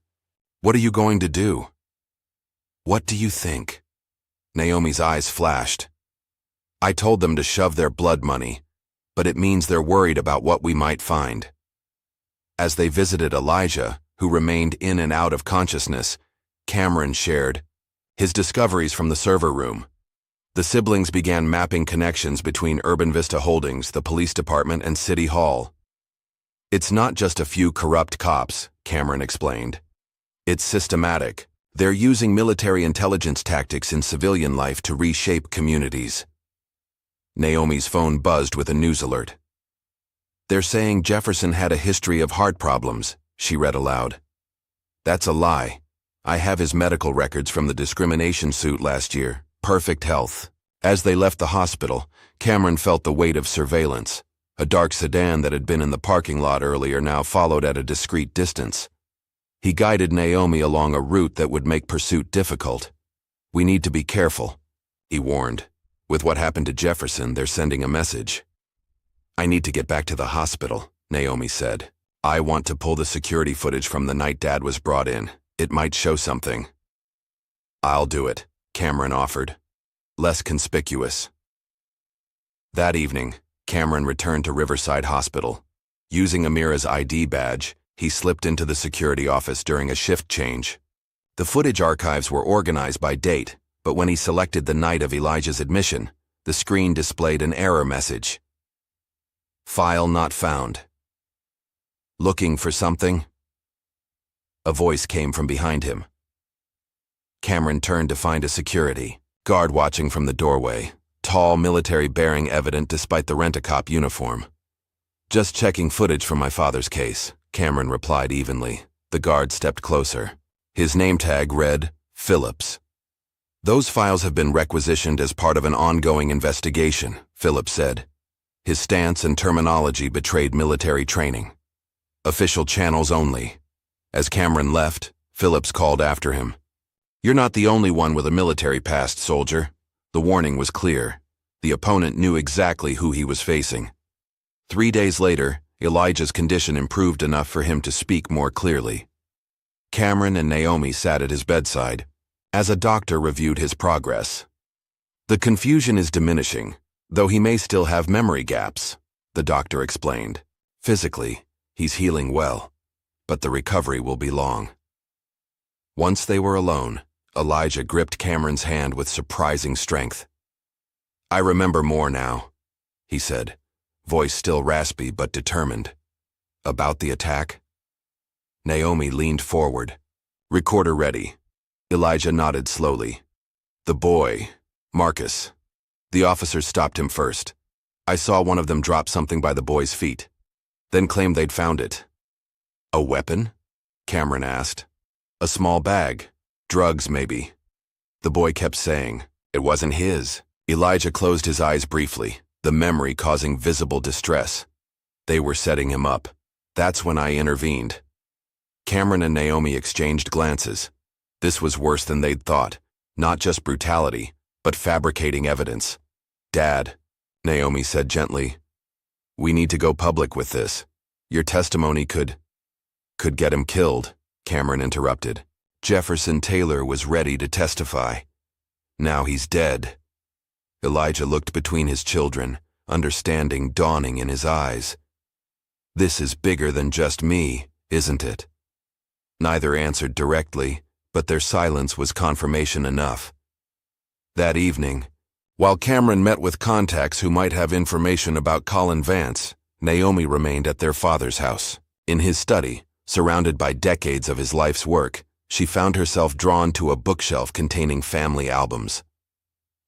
What are you going to do? What do you think? Naomi's eyes flashed. I told them to shove their blood money, but it means they're worried about what we might find. As they visited Elijah, who remained in and out of consciousness, Cameron shared his discoveries from the server room. The siblings began mapping connections between Urban Vista Holdings, the police department, and City Hall. It's not just a few corrupt cops, Cameron explained. It's systematic. They're using military intelligence tactics in civilian life to reshape communities. Naomi's phone buzzed with a news alert. They're saying Jefferson had a history of heart problems, she read aloud. That's a lie. I have his medical records from the discrimination suit last year. Perfect health. As they left the hospital, Cameron felt the weight of surveillance. A dark sedan that had been in the parking lot earlier now followed at a discreet distance. He guided Naomi along a route that would make pursuit difficult. We need to be careful, he warned. With what happened to Jefferson, they're sending a message. I need to get back to the hospital, Naomi said. I want to pull the security footage from the night Dad was brought in. It might show something. I'll do it, Cameron offered. Less conspicuous. That evening, Cameron returned to Riverside Hospital. Using Amira's ID badge, he slipped into the security office during a shift change. The footage archives were organized by date, but when he selected the night of Elijah's admission, the screen displayed an error message. File not found. Looking for something? A voice came from behind him. Cameron turned to find a security guard watching from the doorway, tall, military-bearing evident despite the rent-a-cop uniform. Just checking footage from my father's case, Cameron replied evenly. The guard stepped closer. His name tag read, Phillips. Those files have been requisitioned as part of an ongoing investigation, Phillips said. His stance and terminology betrayed military training. Official channels only. As Cameron left, Phillips called after him. You're not the only one with a military past, soldier. The warning was clear. The opponent knew exactly who he was facing. 3 days later, Elijah's condition improved enough for him to speak more clearly. Cameron and Naomi sat at his bedside, as a doctor reviewed his progress. The confusion is diminishing, though he may still have memory gaps, the doctor explained. Physically, he's healing well, but the recovery will be long. Once they were alone, Elijah gripped Cameron's hand with surprising strength. "I remember more now," he said, voice still raspy but determined. "About the attack?" Naomi leaned forward. "Recorder ready." Elijah nodded slowly. "The boy, Marcus." The officers stopped him first. "I saw one of them drop something by the boy's feet, then claimed they'd found it." "A weapon?" Cameron asked. "A small bag. Drugs, maybe." The boy kept saying, "It wasn't his." Elijah closed his eyes briefly, the memory causing visible distress. They were setting him up. That's when I intervened. Cameron and Naomi exchanged glances. This was worse than they'd thought. Not just brutality, but fabricating evidence. "Dad," Naomi said gently, "we need to go public with this. Your testimony could get him killed," Cameron interrupted. "Jefferson Taylor was ready to testify. Now he's dead." Elijah looked between his children, understanding dawning in his eyes. "This is bigger than just me, isn't it?" Neither answered directly, but their silence was confirmation enough. That evening, while Cameron met with contacts who might have information about Colin Vance, Naomi remained at their father's house. In his study, surrounded by decades of his life's work, she found herself drawn to a bookshelf containing family albums.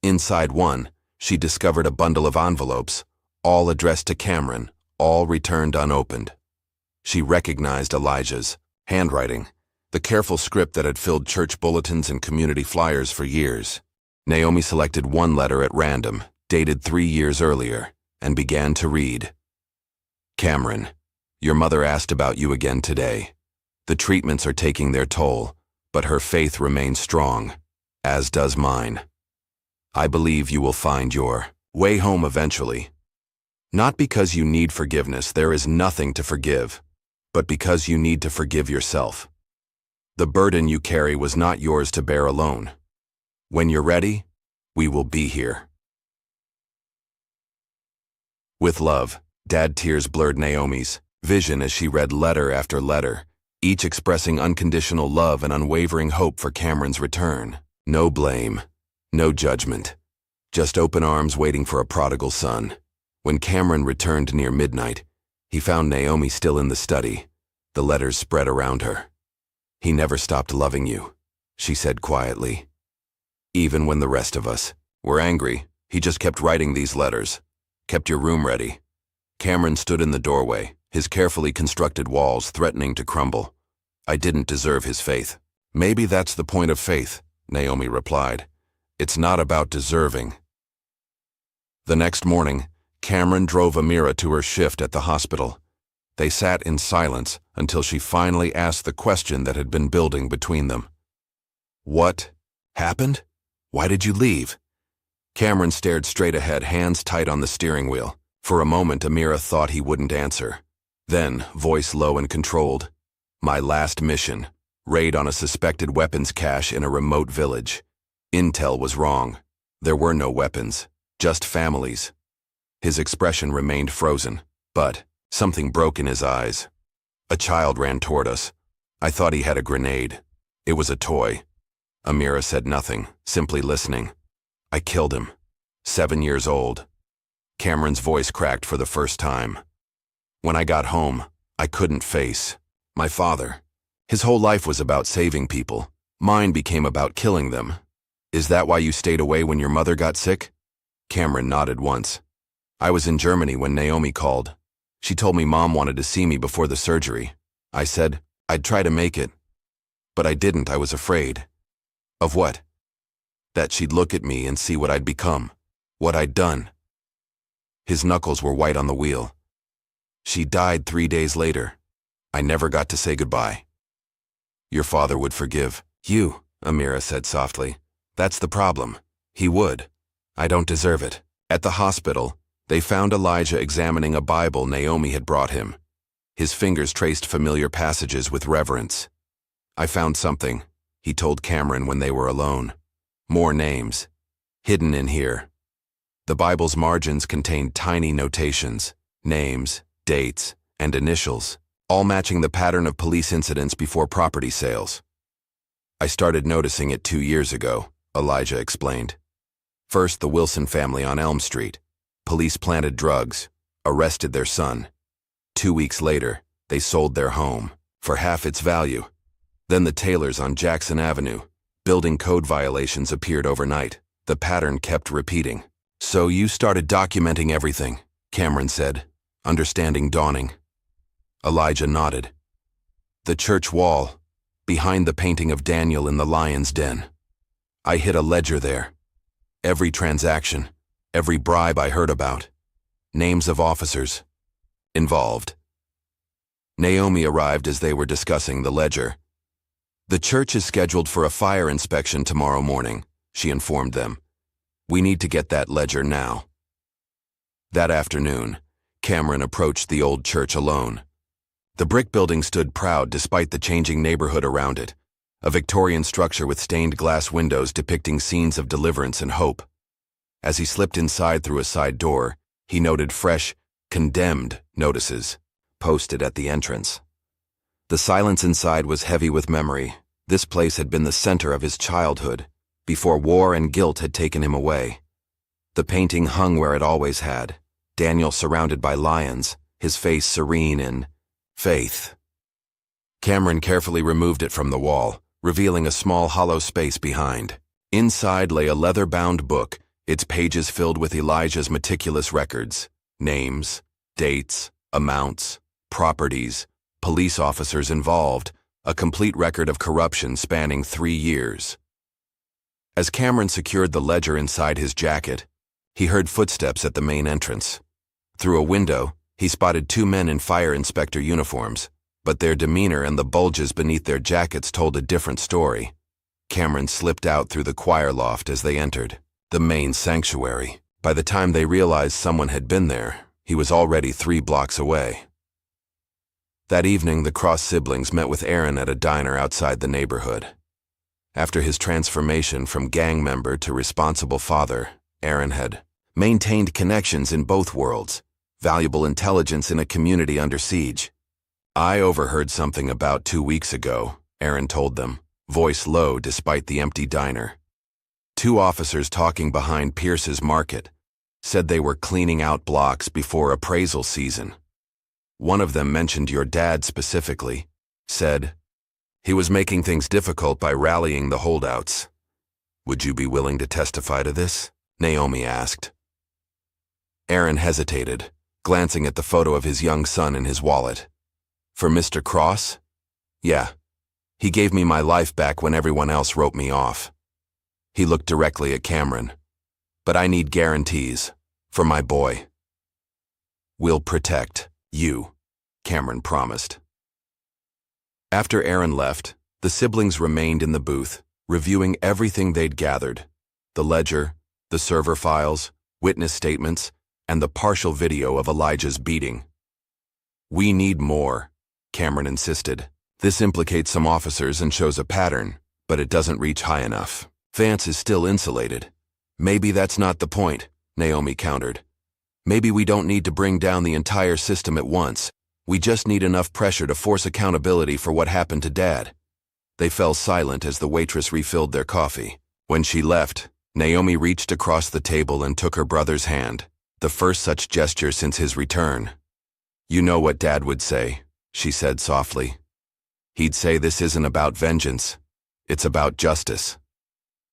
Inside one, she discovered a bundle of envelopes, all addressed to Cameron, all returned unopened. She recognized Elijah's handwriting, the careful script that had filled church bulletins and community flyers for years. Naomi selected one letter at random, dated 3 years earlier, and began to read. "Cameron, your mother asked about you again today. The treatments are taking their toll, but her faith remains strong, as does mine. I believe you will find your way home eventually. Not because you need forgiveness, there is nothing to forgive, but because you need to forgive yourself. The burden you carry was not yours to bear alone. When you're ready, we will be here. With love." Dad tears blurred Naomi's vision as she read letter after letter, each expressing unconditional love and unwavering hope for Cameron's return. No blame, no judgment, just open arms waiting for a prodigal son. When Cameron returned near midnight, he found Naomi still in the study, the letters spread around her. "He never stopped loving you," she said quietly. "Even when the rest of us were angry, he just kept writing these letters, kept your room ready." Cameron stood in the doorway, his carefully constructed walls threatening to crumble. "I didn't deserve his faith." "Maybe that's the point of faith," Naomi replied. "It's not about deserving." The next morning, Cameron drove Amira to her shift at the hospital. They sat in silence until she finally asked the question that had been building between them. "What happened? Why did you leave?" Cameron stared straight ahead, hands tight on the steering wheel. For a moment, Amira thought he wouldn't answer. Then, voice low and controlled, "My last mission. Raid on a suspected weapons cache in a remote village. Intel was wrong. There were no weapons, just families." His expression remained frozen, but something broke in his eyes. "A child ran toward us. I thought he had a grenade. It was a toy." Amira said nothing, simply listening. "I killed him. 7 years old." Cameron's voice cracked for the first time. "When I got home, I couldn't face my father. His whole life was about saving people. Mine became about killing them. Is that why you stayed away when your mother got sick?" Cameron nodded once. "I was in Germany when Naomi called. She told me Mom wanted to see me before the surgery. I said I'd try to make it. But I didn't. I was afraid." "Of what?" "That she'd look at me and see what I'd become, what I'd done." His knuckles were white on the wheel. "She died 3 days later. I never got to say goodbye." "Your father would forgive you," Amira said softly. "That's the problem. He would. I don't deserve it." At the hospital, they found Elijah examining a Bible Naomi had brought him. His fingers traced familiar passages with reverence. "I found something," he told Cameron when they were alone. "More names. Hidden in here." The Bible's margins contained tiny notations, names, dates, and initials, all matching the pattern of police incidents before property sales. I started noticing it 2 years ago, Elijah explained. First, the Wilson family on Elm Street. Police planted drugs, arrested their son. 2 weeks later, they sold their home for half its value. Then the Taylors on Jackson Avenue. Building code violations appeared overnight. The pattern kept repeating. So you started documenting everything, Cameron said, understanding dawning. Elijah nodded. The church wall, behind the painting of Daniel in the lion's den. I hid a ledger there. Every transaction, every bribe I heard about. Names of officers involved. Naomi arrived as they were discussing the ledger. The church is scheduled for a fire inspection tomorrow morning, she informed them. We need to get that ledger now. That afternoon, Cameron approached the old church alone. The brick building stood proud despite the changing neighborhood around it, a Victorian structure with stained glass windows depicting scenes of deliverance and hope. As he slipped inside through a side door, he noted fresh, condemned notices posted at the entrance. The silence inside was heavy with memory. This place had been the center of his childhood, before war and guilt had taken him away. The painting hung where it always had, Daniel surrounded by lions, his face serene in faith. Cameron carefully removed it from the wall, revealing a small hollow space behind. Inside lay a leather-bound book, its pages filled with Elijah's meticulous records, names, dates, amounts, properties, police officers involved, a complete record of corruption spanning 3 years. As Cameron secured the ledger inside his jacket, he heard footsteps at the main entrance. Through a window, he spotted 2 men in fire inspector uniforms, but their demeanor and the bulges beneath their jackets told a different story. Cameron slipped out through the choir loft as they entered the main sanctuary. By the time they realized someone had been there, he was already 3 blocks away. That evening, the Cross siblings met with Aaron at a diner outside the neighborhood. After his transformation from gang member to responsible father, Aaron had maintained connections in both worlds, valuable intelligence in a community under siege. I overheard something about 2 weeks ago, Aaron told them, voice low despite the empty diner. 2 officers talking behind Pierce's Market said they were cleaning out blocks before appraisal season. One of them mentioned your dad specifically, said he was making things difficult by rallying the holdouts. Would you be willing to testify to this? Naomi asked. Aaron hesitated, glancing at the photo of his young son in his wallet. For Mr. Cross? Yeah. He gave me my life back when everyone else wrote me off. He looked directly at Cameron. But I need guarantees. For my boy. We'll protect you, Cameron promised. After Aaron left, the siblings remained in the booth, reviewing everything they'd gathered. The ledger, the server files, witness statements, and the partial video of Elijah's beating. We need more, Cameron insisted. This implicates some officers and shows a pattern, but it doesn't reach high enough. Vance is still insulated. Maybe that's not the point, Naomi countered. Maybe we don't need to bring down the entire system at once. We just need enough pressure to force accountability for what happened to Dad. They fell silent as the waitress refilled their coffee. When she left, Naomi reached across the table and took her brother's hand, the first such gesture since his return. You know what Dad would say, she said softly. He'd say this isn't about vengeance. It's about justice.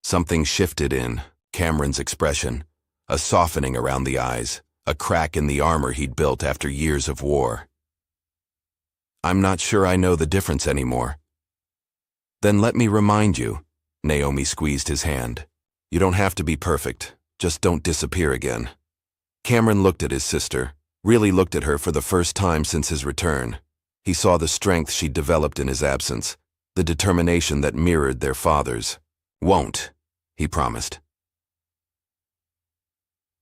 Something shifted in Cameron's expression, a softening around the eyes, a crack in the armor he'd built after years of war. I'm not sure I know the difference anymore. Then let me remind you, Naomi squeezed his hand. You don't have to be perfect, just don't disappear again. Cameron looked at his sister, really looked at her for the first time since his return. He saw the strength she'd developed in his absence, the determination that mirrored their father's. Won't, he promised.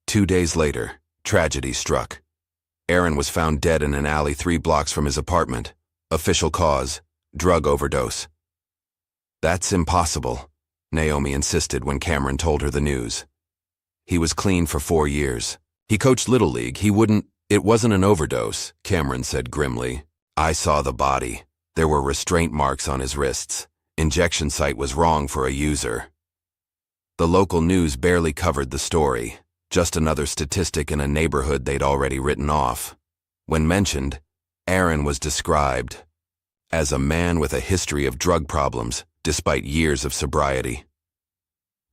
2 days later, tragedy struck. Aaron was found dead in an alley 3 blocks from his apartment. Official cause, drug overdose. That's impossible, Naomi insisted when Cameron told her the news. He was clean for 4 years. He coached Little League. It wasn't an overdose, Cameron said grimly. I saw the body. There were restraint marks on his wrists. Injection site was wrong for a user. The local news barely covered the story, just another statistic in a neighborhood they'd already written off. When mentioned, Aaron was described as a man with a history of drug problems, despite years of sobriety.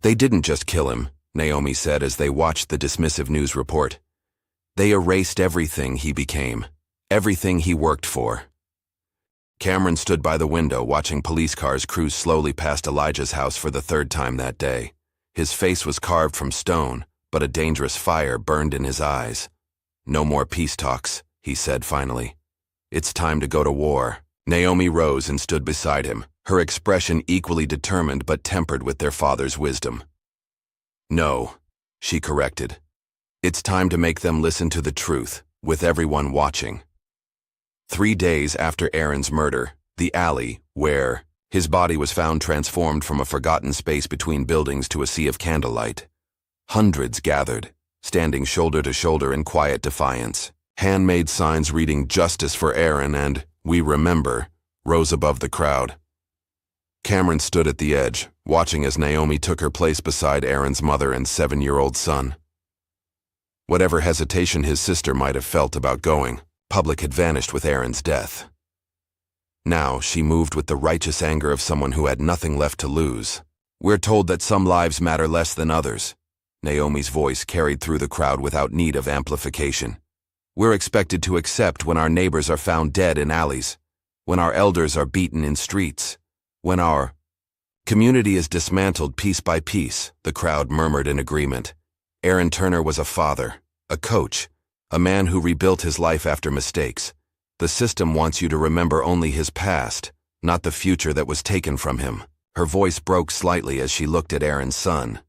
They didn't just kill him, Naomi said as they watched the dismissive news report. They erased everything he became, everything he worked for. Cameron stood by the window watching police cars cruise slowly past Elijah's house for the third time that day. His face was carved from stone, but a dangerous fire burned in his eyes. "No more peace talks," he said finally. "It's time to go to war." Naomi rose and stood beside him, her expression equally determined but tempered with their father's wisdom. "No," she corrected. "It's time to make them listen to the truth, with everyone watching." 3 days after Aaron's murder, the alley, where his body was found transformed from a forgotten space between buildings to a sea of candlelight. Hundreds gathered, standing shoulder to shoulder in quiet defiance. Handmade signs reading "Justice for Aaron" and "We Remember" rose above the crowd. Cameron stood at the edge, watching as Naomi took her place beside Aaron's mother and 7-year-old son. Whatever hesitation his sister might have felt about going, public had vanished with Aaron's death. Now she moved with the righteous anger of someone who had nothing left to lose. "We're told that some lives matter less than others." Naomi's voice carried through the crowd without need of amplification. "We're expected to accept when our neighbors are found dead in alleys, when our elders are beaten in streets, when our community is dismantled piece by piece," the crowd murmured in agreement. Aaron Turner was a father, a coach, a man who rebuilt his life after mistakes. The system wants you to remember only his past, not the future that was taken from him. Her voice broke slightly as she looked at Aaron's son.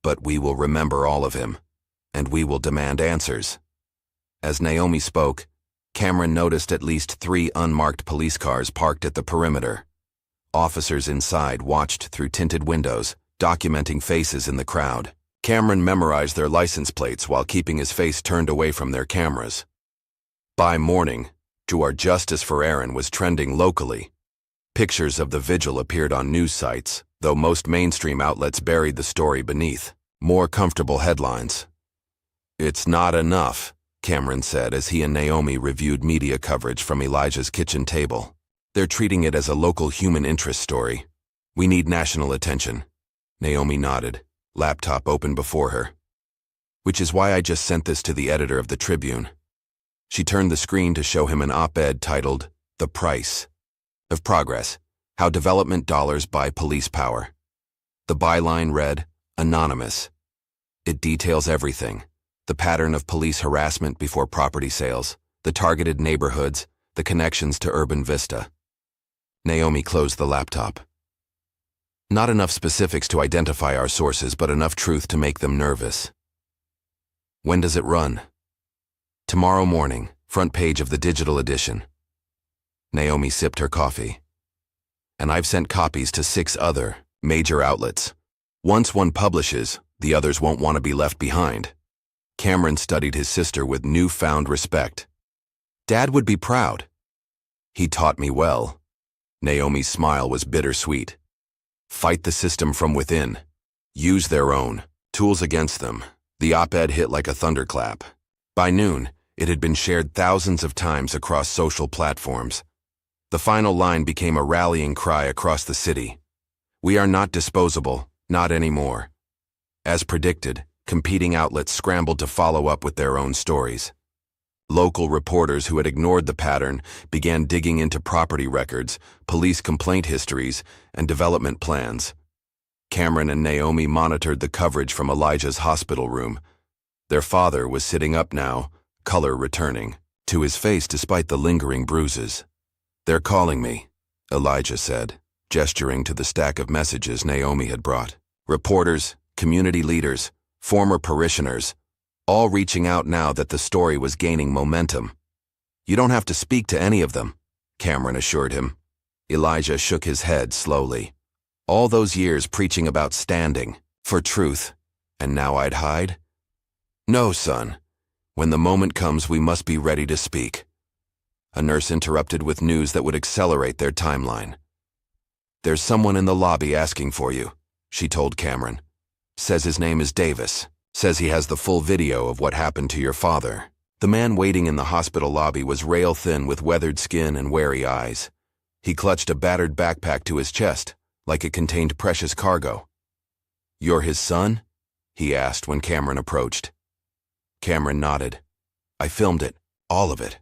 "But we will remember all of him, and we will demand answers." As Naomi spoke, Cameron noticed at least 3 unmarked police cars parked at the perimeter. Officers inside watched through tinted windows, documenting faces in the crowd. Cameron memorized their license plates while keeping his face turned away from their cameras. By morning, our Justice for Aaron was trending locally. Pictures of the vigil appeared on news sites, though most mainstream outlets buried the story beneath more comfortable headlines. "It's not enough," Cameron said as he and Naomi reviewed media coverage from Elijah's kitchen table. "They're treating it as a local human interest story. We need national attention." Naomi nodded, laptop open before her. "Which is why I just sent this to the editor of the Tribune." She turned the screen to show him an op-ed titled, "The Price of Progress: How Development Dollars Buy Police Power." The byline read, "Anonymous." It details everything: the pattern of police harassment before property sales, the targeted neighborhoods, the connections to Urban Vista. Naomi closed the laptop. "Not enough specifics to identify our sources, but enough truth to make them nervous." "When does it run?" "Tomorrow morning, front page of the digital edition." Naomi sipped her coffee. "And I've sent copies to 6 other major outlets. Once one publishes, the others won't want to be left behind." Cameron studied his sister with newfound respect. "Dad would be proud." "He taught me well." Naomi's smile was bittersweet. "Fight the system from within. Use their own tools against them." The op-ed hit like a thunderclap. By noon, it had been shared thousands of times across social platforms. The final line became a rallying cry across the city. "We are not disposable, not anymore." As predicted, competing outlets scrambled to follow up with their own stories. Local reporters who had ignored the pattern began digging into property records, police complaint histories, and development plans. Cameron and Naomi monitored the coverage from Elijah's hospital room. Their father was sitting up now, color returning to his face despite the lingering bruises. "They're calling me," Elijah said, gesturing to the stack of messages Naomi had brought. Reporters, community leaders, former parishioners, all reaching out now that the story was gaining momentum. "You don't have to speak to any of them," Cameron assured him. Elijah shook his head slowly. "All those years preaching about standing for truth, and now I'd hide? No, son. When the moment comes, we must be ready to speak." A nurse interrupted with news that would accelerate their timeline. "There's someone in the lobby asking for you," she told Cameron. "Says his name is Davis. Says he has the full video of what happened to your father." The man waiting in the hospital lobby was rail-thin with weathered skin and wary eyes. He clutched a battered backpack to his chest, like it contained precious cargo. "You're his son?" he asked when Cameron approached. Cameron nodded. "I filmed it, all of it."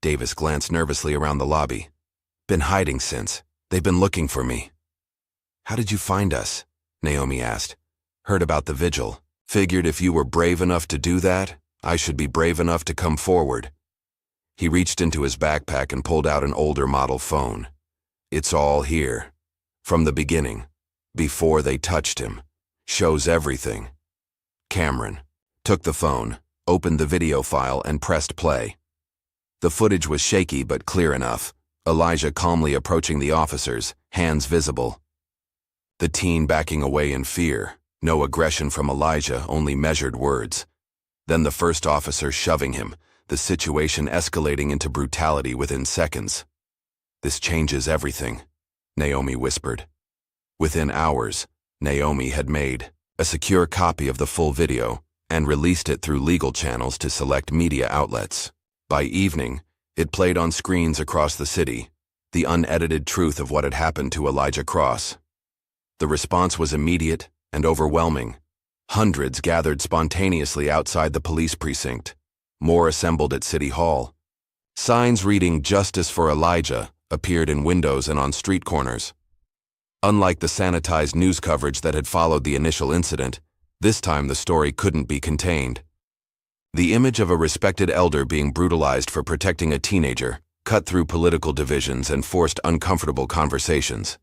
Davis glanced nervously around the lobby. "Been hiding since. They've been looking for me." "How did you find us?" Naomi asked. "Heard about the vigil. Figured if you were brave enough to do that, I should be brave enough to come forward." He reached into his backpack and pulled out an older model phone. "It's all here. From the beginning. Before they touched him. Shows everything." Cameron took the phone, opened the video file, and pressed play. The footage was shaky but clear enough. Elijah calmly approaching the officers, hands visible. The teen backing away in fear. No aggression from Elijah, only measured words. Then the first officer shoving him, the situation escalating into brutality within seconds. "This changes everything," Naomi whispered. Within hours, Naomi had made a secure copy of the full video and released it through legal channels to select media outlets. By evening, it played on screens across the city, the unedited truth of what had happened to Elijah Cross. The response was immediate and overwhelming. Hundreds gathered spontaneously outside the police precinct. More assembled at City Hall. Signs reading "Justice for Elijah" appeared in windows and on street corners. Unlike the sanitized news coverage that had followed the initial incident, this time the story couldn't be contained. The image of a respected elder being brutalized for protecting a teenager cut through political divisions and forced uncomfortable conversations.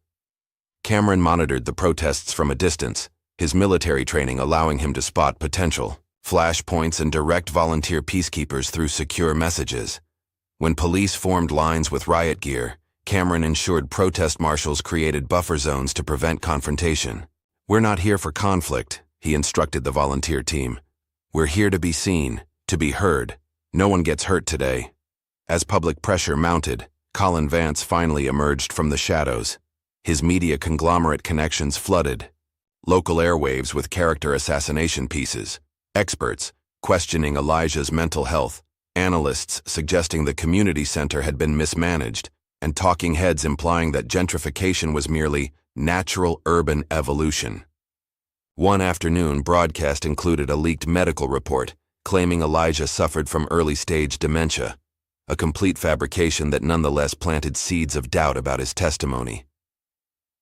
Cameron monitored the protests from a distance, his military training allowing him to spot potential flashpoints and direct volunteer peacekeepers through secure messages. When police formed lines with riot gear, Cameron ensured protest marshals created buffer zones to prevent confrontation. "We're not here for conflict," he instructed the volunteer team. "We're here to be seen, to be heard. No one gets hurt today." As public pressure mounted, Colin Vance finally emerged from the shadows. His media conglomerate connections flooded. Local airwaves with character assassination pieces. Experts questioning Elijah's mental health. Analysts suggesting the community center had been mismanaged. And talking heads implying that gentrification was merely natural urban evolution. One afternoon broadcast included a leaked medical report claiming Elijah suffered from early-stage dementia, a complete fabrication that nonetheless planted seeds of doubt about his testimony.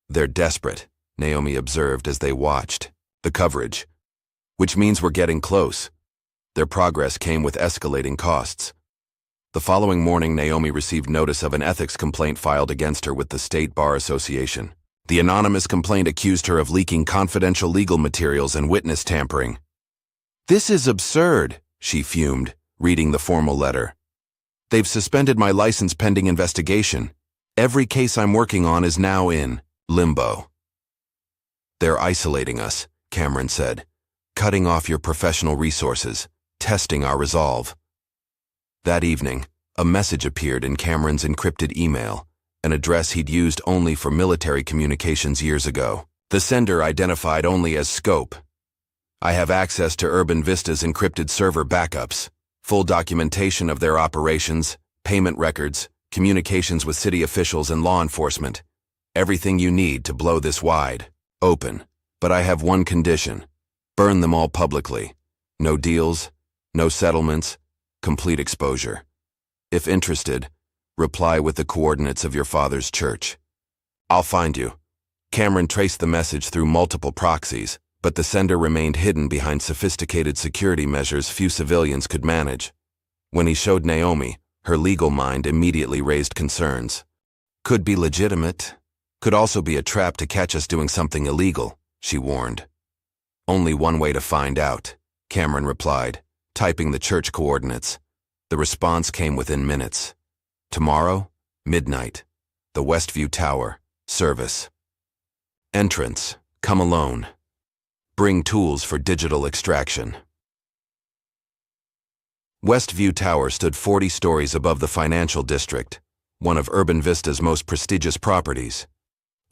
"They're desperate," Naomi observed as they watched the coverage. "Which means we're getting close." Their progress came with escalating costs. The following morning, Naomi received notice of an ethics complaint filed against her with the State Bar Association. The anonymous complaint accused her of leaking confidential legal materials and witness tampering. "This is absurd," she fumed, reading the formal letter. "They've suspended my license pending investigation. Every case I'm working on is now in limbo." "They're isolating us," Cameron said, "cutting off your professional resources, testing our resolve." That evening, a message appeared in Cameron's encrypted email, an address he'd used only for military communications years ago. The sender identified only as Scope. "I have access to Urban Vista's encrypted server backups, full documentation of their operations, payment records, communications with city officials and law enforcement. Everything you need to blow this wide open. But I have one condition. Burn them all publicly. No deals, no settlements, complete exposure. If interested, reply with the coordinates of your father's church. I'll find you." Cameron traced the message through multiple proxies, but the sender remained hidden behind sophisticated security measures few civilians could manage. When he showed Naomi, her legal mind immediately raised concerns. "Could be legitimate, could also be a trap to catch us doing something illegal," she warned. "Only one way to find out," Cameron replied, typing the church coordinates. The response came within minutes. "Tomorrow, midnight, the Westview Tower, service. Entrance, come alone. Bring tools for digital extraction." Westview Tower stood 40 stories above the financial district, one of Urban Vista's most prestigious properties.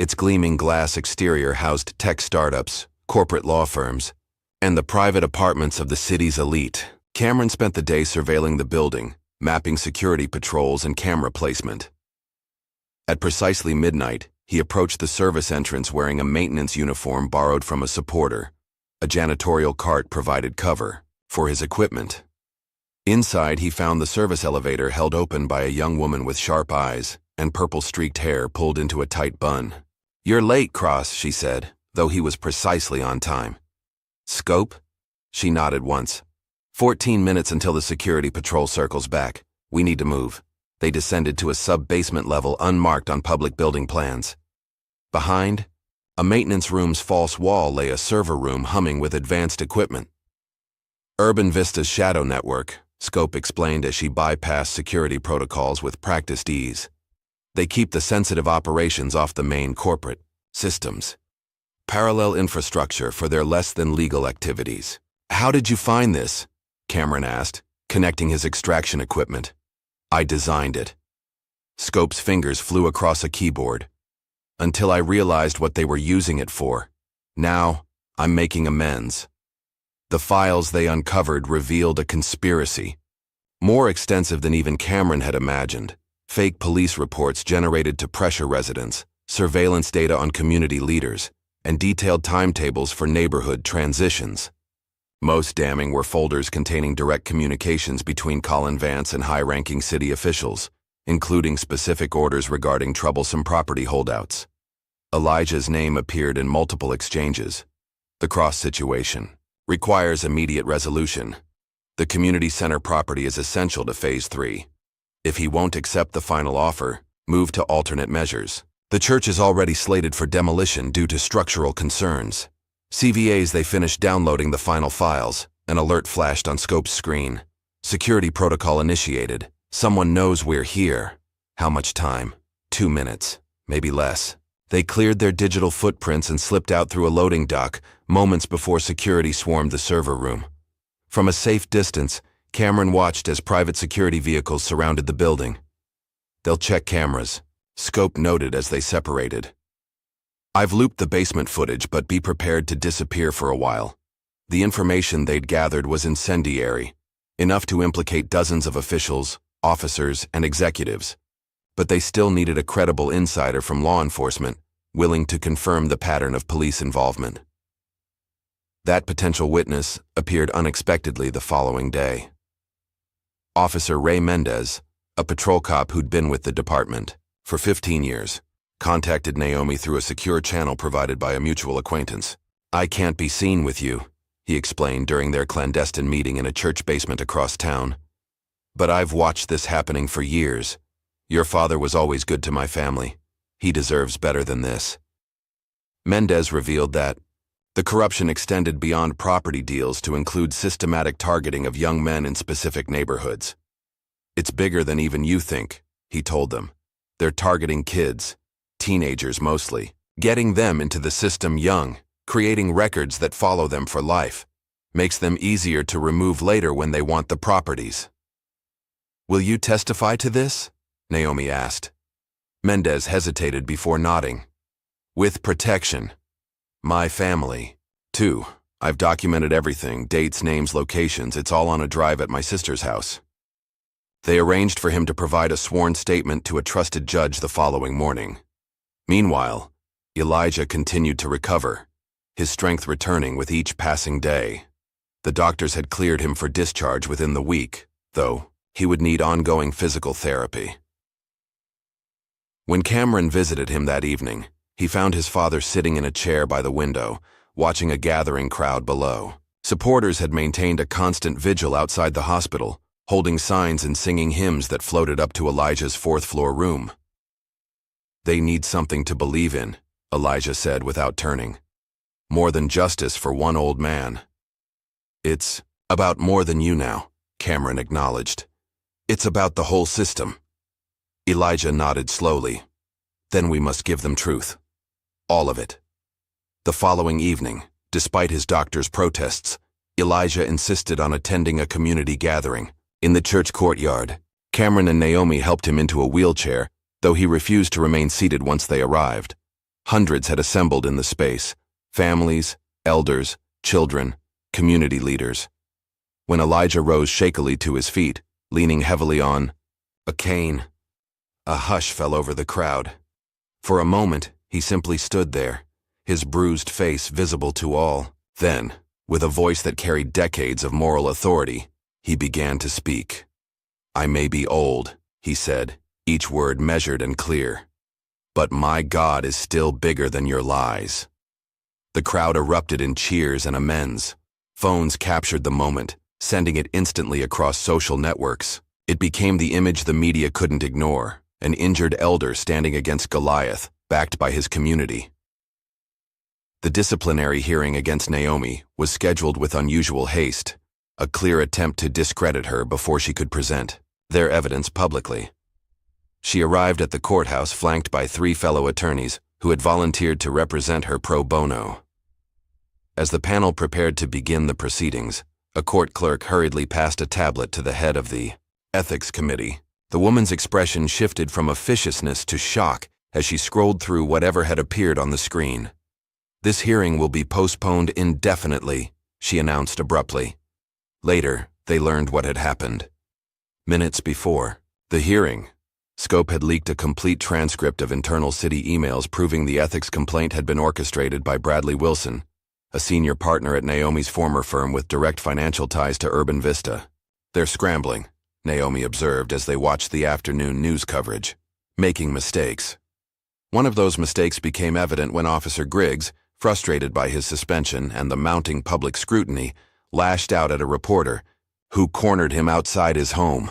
Its gleaming glass exterior housed tech startups, corporate law firms, and the private apartments of the city's elite. Cameron spent the day surveilling the building, mapping security patrols and camera placement. At precisely midnight, he approached the service entrance wearing a maintenance uniform borrowed from a supporter. A janitorial cart provided cover for his equipment. Inside, he found the service elevator held open by a young woman with sharp eyes and purple-streaked hair pulled into a tight bun. "You're late, Cross," she said, though he was precisely on time. "Scope?" She nodded once. 14 minutes until the security patrol circles back. We need to move." They descended to a sub-basement level unmarked on public building plans. Behind, a maintenance room's false wall lay a server room humming with advanced equipment. "Urban Vista's shadow network," Scope explained as she bypassed security protocols with practiced ease. "They keep the sensitive operations off the main corporate systems. Parallel infrastructure for their less-than-legal activities." "How did you find this?" Cameron asked, connecting his extraction equipment. "I designed it." Scope's fingers flew across a keyboard. "Until I realized what they were using it for. Now, I'm making amends." The files they uncovered revealed a conspiracy, more extensive than even Cameron had imagined. Fake police reports generated to pressure residents, surveillance data on community leaders, and detailed timetables for neighborhood transitions. Most damning were folders containing direct communications between Colin Vance and high-ranking city officials, including specific orders regarding troublesome property holdouts. Elijah's name appeared in multiple exchanges. "The Cross situation requires immediate resolution. The community center property is essential to Phase 3. If he won't accept the final offer, move to alternate measures. The church is already slated for demolition due to structural concerns." CVAs they finished downloading the final files. An alert flashed on Scope's screen. "Security protocol initiated. Someone knows we're here." "How much time?" 2 minutes, maybe less. They cleared their digital footprints and slipped out through a loading dock moments before security swarmed the server room. From a safe distance, Cameron watched as private security vehicles surrounded the building. "They'll check cameras," Scope noted as they separated. "I've looped the basement footage, but be prepared to disappear for a while." The information they'd gathered was incendiary, enough to implicate dozens of officials, officers, and executives. But they still needed a credible insider from law enforcement, willing to confirm the pattern of police involvement. That potential witness appeared unexpectedly the following day. Officer Ray Mendez, a patrol cop who'd been with the department for 15 years, contacted Naomi through a secure channel provided by a mutual acquaintance. "I can't be seen with you," he explained during their clandestine meeting in a church basement across town. "But I've watched this happening for years. Your father was always good to my family. He deserves better than this." Mendez revealed that the corruption extended beyond property deals to include systematic targeting of young men in specific neighborhoods. "It's bigger than even you think," he told them. "They're targeting kids, teenagers mostly, getting them into the system young, creating records that follow them for life. Makes them easier to remove later when they want the properties." "Will you testify to this?" Naomi asked. Mendez hesitated before nodding. "With protection. My family, too. I've documented everything, dates, names, locations. It's all on a drive at my sister's house." They arranged for him to provide a sworn statement to a trusted judge the following morning. Meanwhile, Elijah continued to recover, his strength returning with each passing day. The doctors had cleared him for discharge within the week, though he would need ongoing physical therapy. When Cameron visited him that evening, he found his father sitting in a chair by the window, watching a gathering crowd below. Supporters had maintained a constant vigil outside the hospital, holding signs and singing hymns that floated up to Elijah's fourth-floor room. "They need something to believe in," Elijah said without turning. "More than justice for one old man." "It's about more than you now," Cameron acknowledged. "It's about the whole system." Elijah nodded slowly. "Then we must give them truth. All of it." The following evening, despite his doctor's protests, Elijah insisted on attending a community gathering. In the church courtyard, Cameron and Naomi helped him into a wheelchair, though he refused to remain seated once they arrived. Hundreds had assembled in the space: families, elders, children, community leaders. When Elijah rose shakily to his feet, leaning heavily on a cane, a hush fell over the crowd. For a moment, he simply stood there, his bruised face visible to all. Then, with a voice that carried decades of moral authority, he began to speak. "I may be old," he said, each word measured and clear, "but my God is still bigger than your lies." The crowd erupted in cheers and amens. Phones captured the moment, sending it instantly across social networks. It became the image the media couldn't ignore: an injured elder standing against Goliath, backed by his community. The disciplinary hearing against Naomi was scheduled with unusual haste, a clear attempt to discredit her before she could present their evidence publicly. She arrived at the courthouse flanked by 3 fellow attorneys who had volunteered to represent her pro bono. As the panel prepared to begin the proceedings, a court clerk hurriedly passed a tablet to the head of the ethics committee. The woman's expression shifted from officiousness to shock as she scrolled through whatever had appeared on the screen. "This hearing will be postponed indefinitely," she announced abruptly. Later, they learned what had happened. Minutes before the hearing, Scope had leaked a complete transcript of internal city emails proving the ethics complaint had been orchestrated by Bradley Wilson, a senior partner at Naomi's former firm with direct financial ties to Urban Vista. "They're scrambling," Naomi observed as they watched the afternoon news coverage, "making mistakes." One of those mistakes became evident when Officer Griggs, frustrated by his suspension and the mounting public scrutiny, lashed out at a reporter who cornered him outside his home.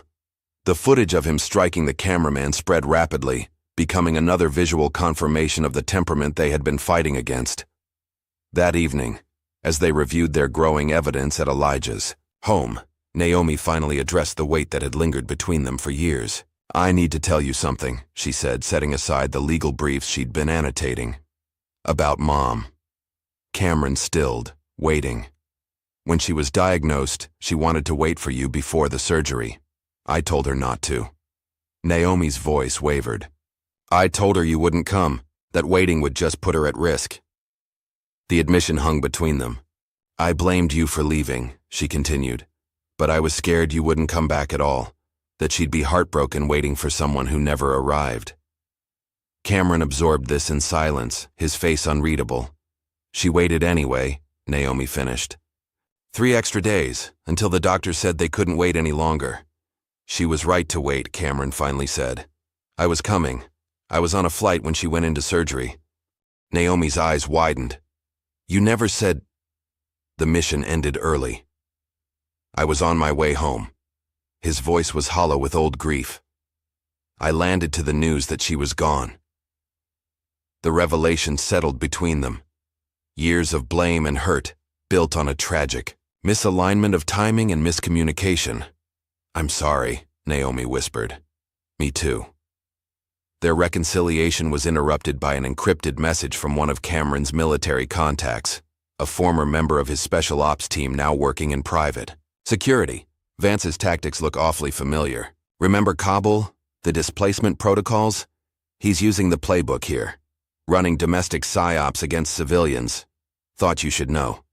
The footage of him striking the cameraman spread rapidly, becoming another visual confirmation of the temperament they had been fighting against. That evening, as they reviewed their growing evidence at Elijah's home, Naomi finally addressed the weight that had lingered between them for years. "I need to tell you something," she said, setting aside the legal briefs she'd been annotating. "About Mom." Cameron stilled, waiting. "When she was diagnosed, she wanted to wait for you before the surgery. I told her not to." Naomi's voice wavered. "I told her you wouldn't come, that waiting would just put her at risk." The admission hung between them. "I blamed you for leaving," she continued, "but I was scared you wouldn't come back at all, that she'd be heartbroken waiting for someone who never arrived." Cameron absorbed this in silence, his face unreadable. "She waited anyway," Naomi finished. 3 extra days, until the doctor said they couldn't wait any longer." "She was right to wait," Cameron finally said. "I was coming. I was on a flight when she went into surgery." Naomi's eyes widened. "You never said—" "The mission ended early. I was on my way home." His voice was hollow with old grief. "I landed to the news that she was gone." The revelation settled between them. Years of blame and hurt, built on a tragic misalignment of timing and miscommunication. "I'm sorry," Naomi whispered. "Me too." Their reconciliation was interrupted by an encrypted message from one of Cameron's military contacts, a former member of his special ops team now working in private security. "Vance's tactics look awfully familiar. Remember Kabul, the displacement protocols? He's using the playbook here, running domestic psyops against civilians. Thought you should know."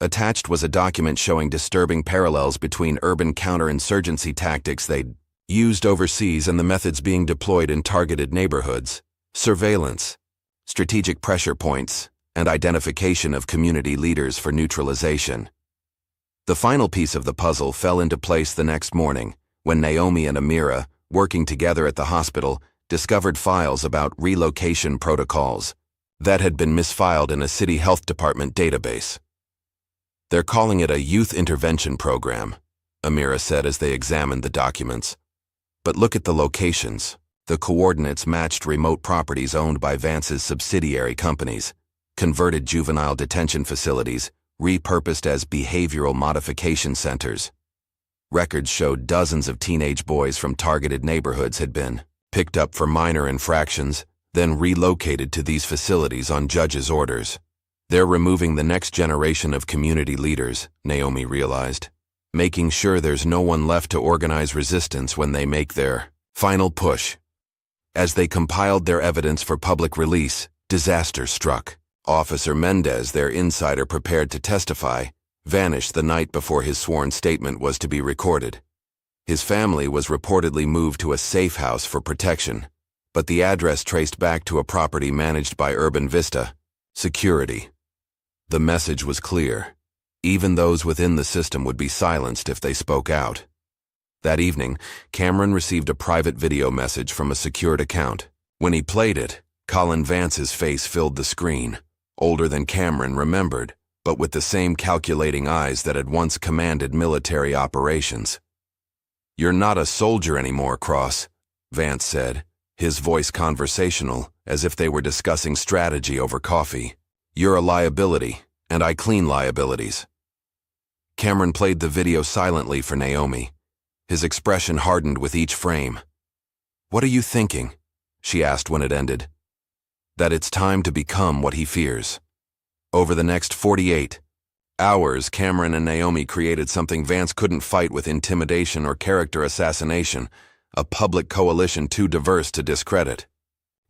Attached was a document showing disturbing parallels between urban counterinsurgency tactics they'd used overseas and the methods being deployed in targeted neighborhoods: surveillance, strategic pressure points, and identification of community leaders for neutralization. The final piece of the puzzle fell into place the next morning, when Naomi and Amira, working together at the hospital, discovered files about relocation protocols that had been misfiled in a city health department database. "They're calling it a youth intervention program," Amira said as they examined the documents. "But look at the locations. The coordinates matched remote properties owned by Vance's subsidiary companies, converted juvenile detention facilities, repurposed as behavioral modification centers. Records showed dozens of teenage boys from targeted neighborhoods had been picked up for minor infractions, then relocated to these facilities on judges' orders. They're removing the next generation of community leaders," Naomi realized, "making sure there's no one left to organize resistance when they make their final push." As they compiled their evidence for public release, Disaster struck. Officer Mendez, their insider prepared to testify, vanished the night before his sworn statement was to be recorded. His family was reportedly moved to a safe house for protection, but the address traced back to a property managed by Urban Vista, security. The message was clear. Even those within the system would be silenced if they spoke out. That evening, Cameron received a private video message from a secured account. When he played it, Colin Vance's face filled the screen, older than Cameron remembered, but with the same calculating eyes that had once commanded military operations. "You're not a soldier anymore, Cross," Vance said, his voice conversational, as if they were discussing strategy over coffee. "You're a liability, and I clean liabilities." Cameron played the video silently for Naomi. His expression hardened with each frame. "What are you thinking?" she asked when it ended. "That it's time to become what he fears." Over the next 48 hours, Cameron and Naomi created something Vance couldn't fight with intimidation or character assassination, a public coalition too diverse to discredit.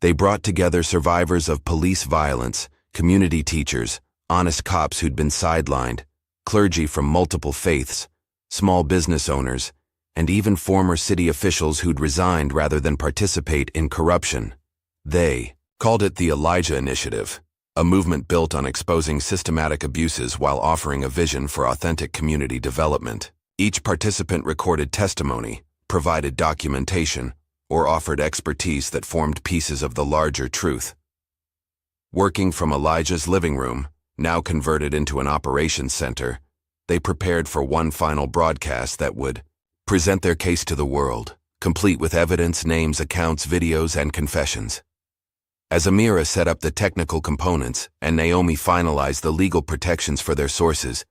They brought together survivors of police violence, community teachers, honest cops who'd been sidelined, clergy from multiple faiths, small business owners, and even former city officials who'd resigned rather than participate in corruption. They called it the Elijah Initiative, a movement built on exposing systematic abuses while offering a vision for authentic community development. Each participant recorded testimony, provided documentation, or offered expertise that formed pieces of the larger truth. Working from Elijah's living room, now converted into an operations center, they prepared for one final broadcast that would present their case to the world, complete with evidence, names, accounts, videos, and confessions. As Amira set up the technical components and Naomi finalized the legal protections for their sources,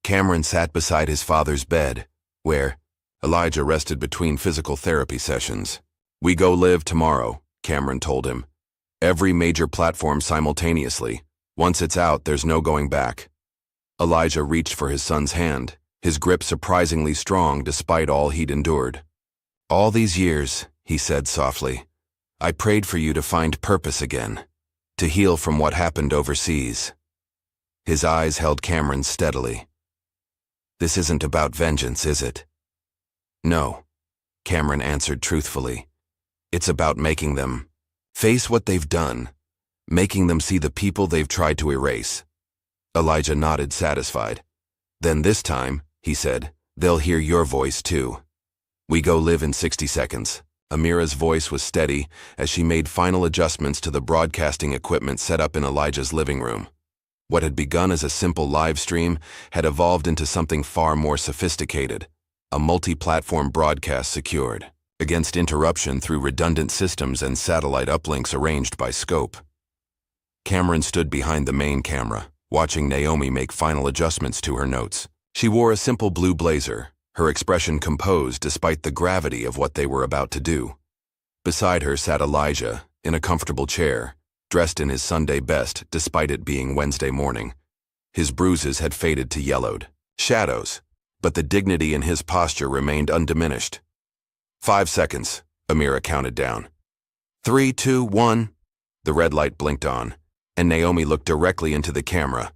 Cameron sat beside his father's bed, where Elijah rested between physical therapy sessions. "We go live tomorrow," Cameron told him. "Every major platform simultaneously. Once it's out, there's no going back." Elijah reached for his son's hand, his grip surprisingly strong despite all he'd endured. "All these years," he said softly, "I prayed for you to find purpose again, to heal from what happened overseas." His eyes held Cameron steadily. "This isn't about vengeance, is it?" "No," Cameron answered truthfully. "It's about making them face what they've done, making them see the people they've tried to erase." Elijah nodded, satisfied. "Then this time," he said, "they'll hear your voice too." "We go live in 60 seconds. Amira's voice was steady as she made final adjustments to the broadcasting equipment set up in Elijah's living room. What had begun as a simple live stream had evolved into something far more sophisticated, a multi-platform broadcast secured against interruption through redundant systems and satellite uplinks arranged by scope. Cameron stood behind the main camera, watching Naomi make final adjustments to her notes. She wore a simple blue blazer, her expression composed despite the gravity of what they were about to do. Beside her sat Elijah, in a comfortable chair, dressed in his Sunday best despite it being Wednesday morning. His bruises had faded to yellowed shadows, but the dignity in his posture remained undiminished. 5 seconds, Amira counted down. 3, 2, 1. The red light blinked on, and Naomi looked directly into the camera.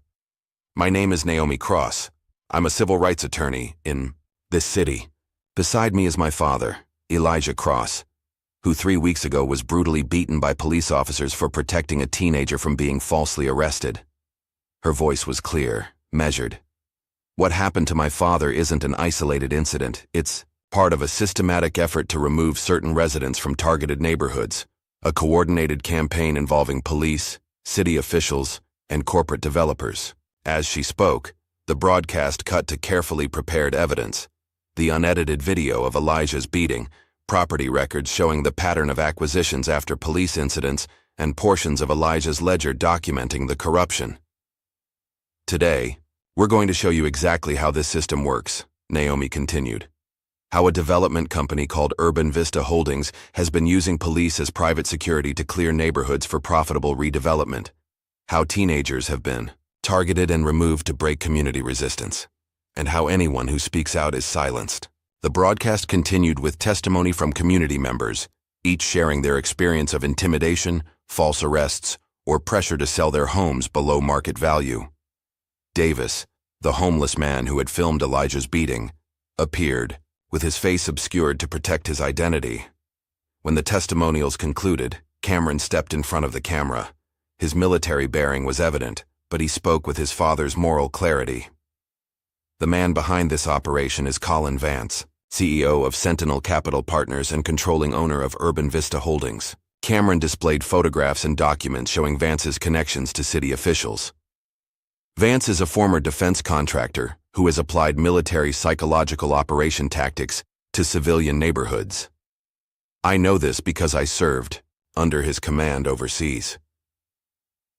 "My name is Naomi Cross. I'm a civil rights attorney in this city. Beside me is my father, Elijah Cross, who 3 weeks ago was brutally beaten by police officers for protecting a teenager from being falsely arrested." Her voice was clear, measured. "What happened to my father isn't an isolated incident. It's part of a systematic effort to remove certain residents from targeted neighborhoods, a coordinated campaign involving police, city officials, and corporate developers." As she spoke, the broadcast cut to carefully prepared evidence, the unedited video of Elijah's beating, property records showing the pattern of acquisitions after police incidents, and portions of Elijah's ledger documenting the corruption. "Today, we're going to show you exactly how this system works," Naomi continued. "How a development company called Urban Vista Holdings has been using police as private security to clear neighborhoods for profitable redevelopment. How teenagers have been targeted and removed to break community resistance, and how anyone who speaks out is silenced." The broadcast continued with testimony from community members, each sharing their experience of intimidation, false arrests, or pressure to sell their homes below market value. Davis, the homeless man who had filmed Elijah's beating, appeared, with his face obscured to protect his identity. When the testimonials concluded, Cameron stepped in front of the camera. His military bearing was evident, but he spoke with his father's moral clarity. The man behind this operation is Colin Vance, CEO of Sentinel Capital Partners and controlling owner of Urban Vista Holdings. Cameron displayed photographs and documents showing Vance's connections to city officials. Vance is a former defense contractor who has applied military psychological operation tactics to civilian neighborhoods. I know this because I served under his command overseas.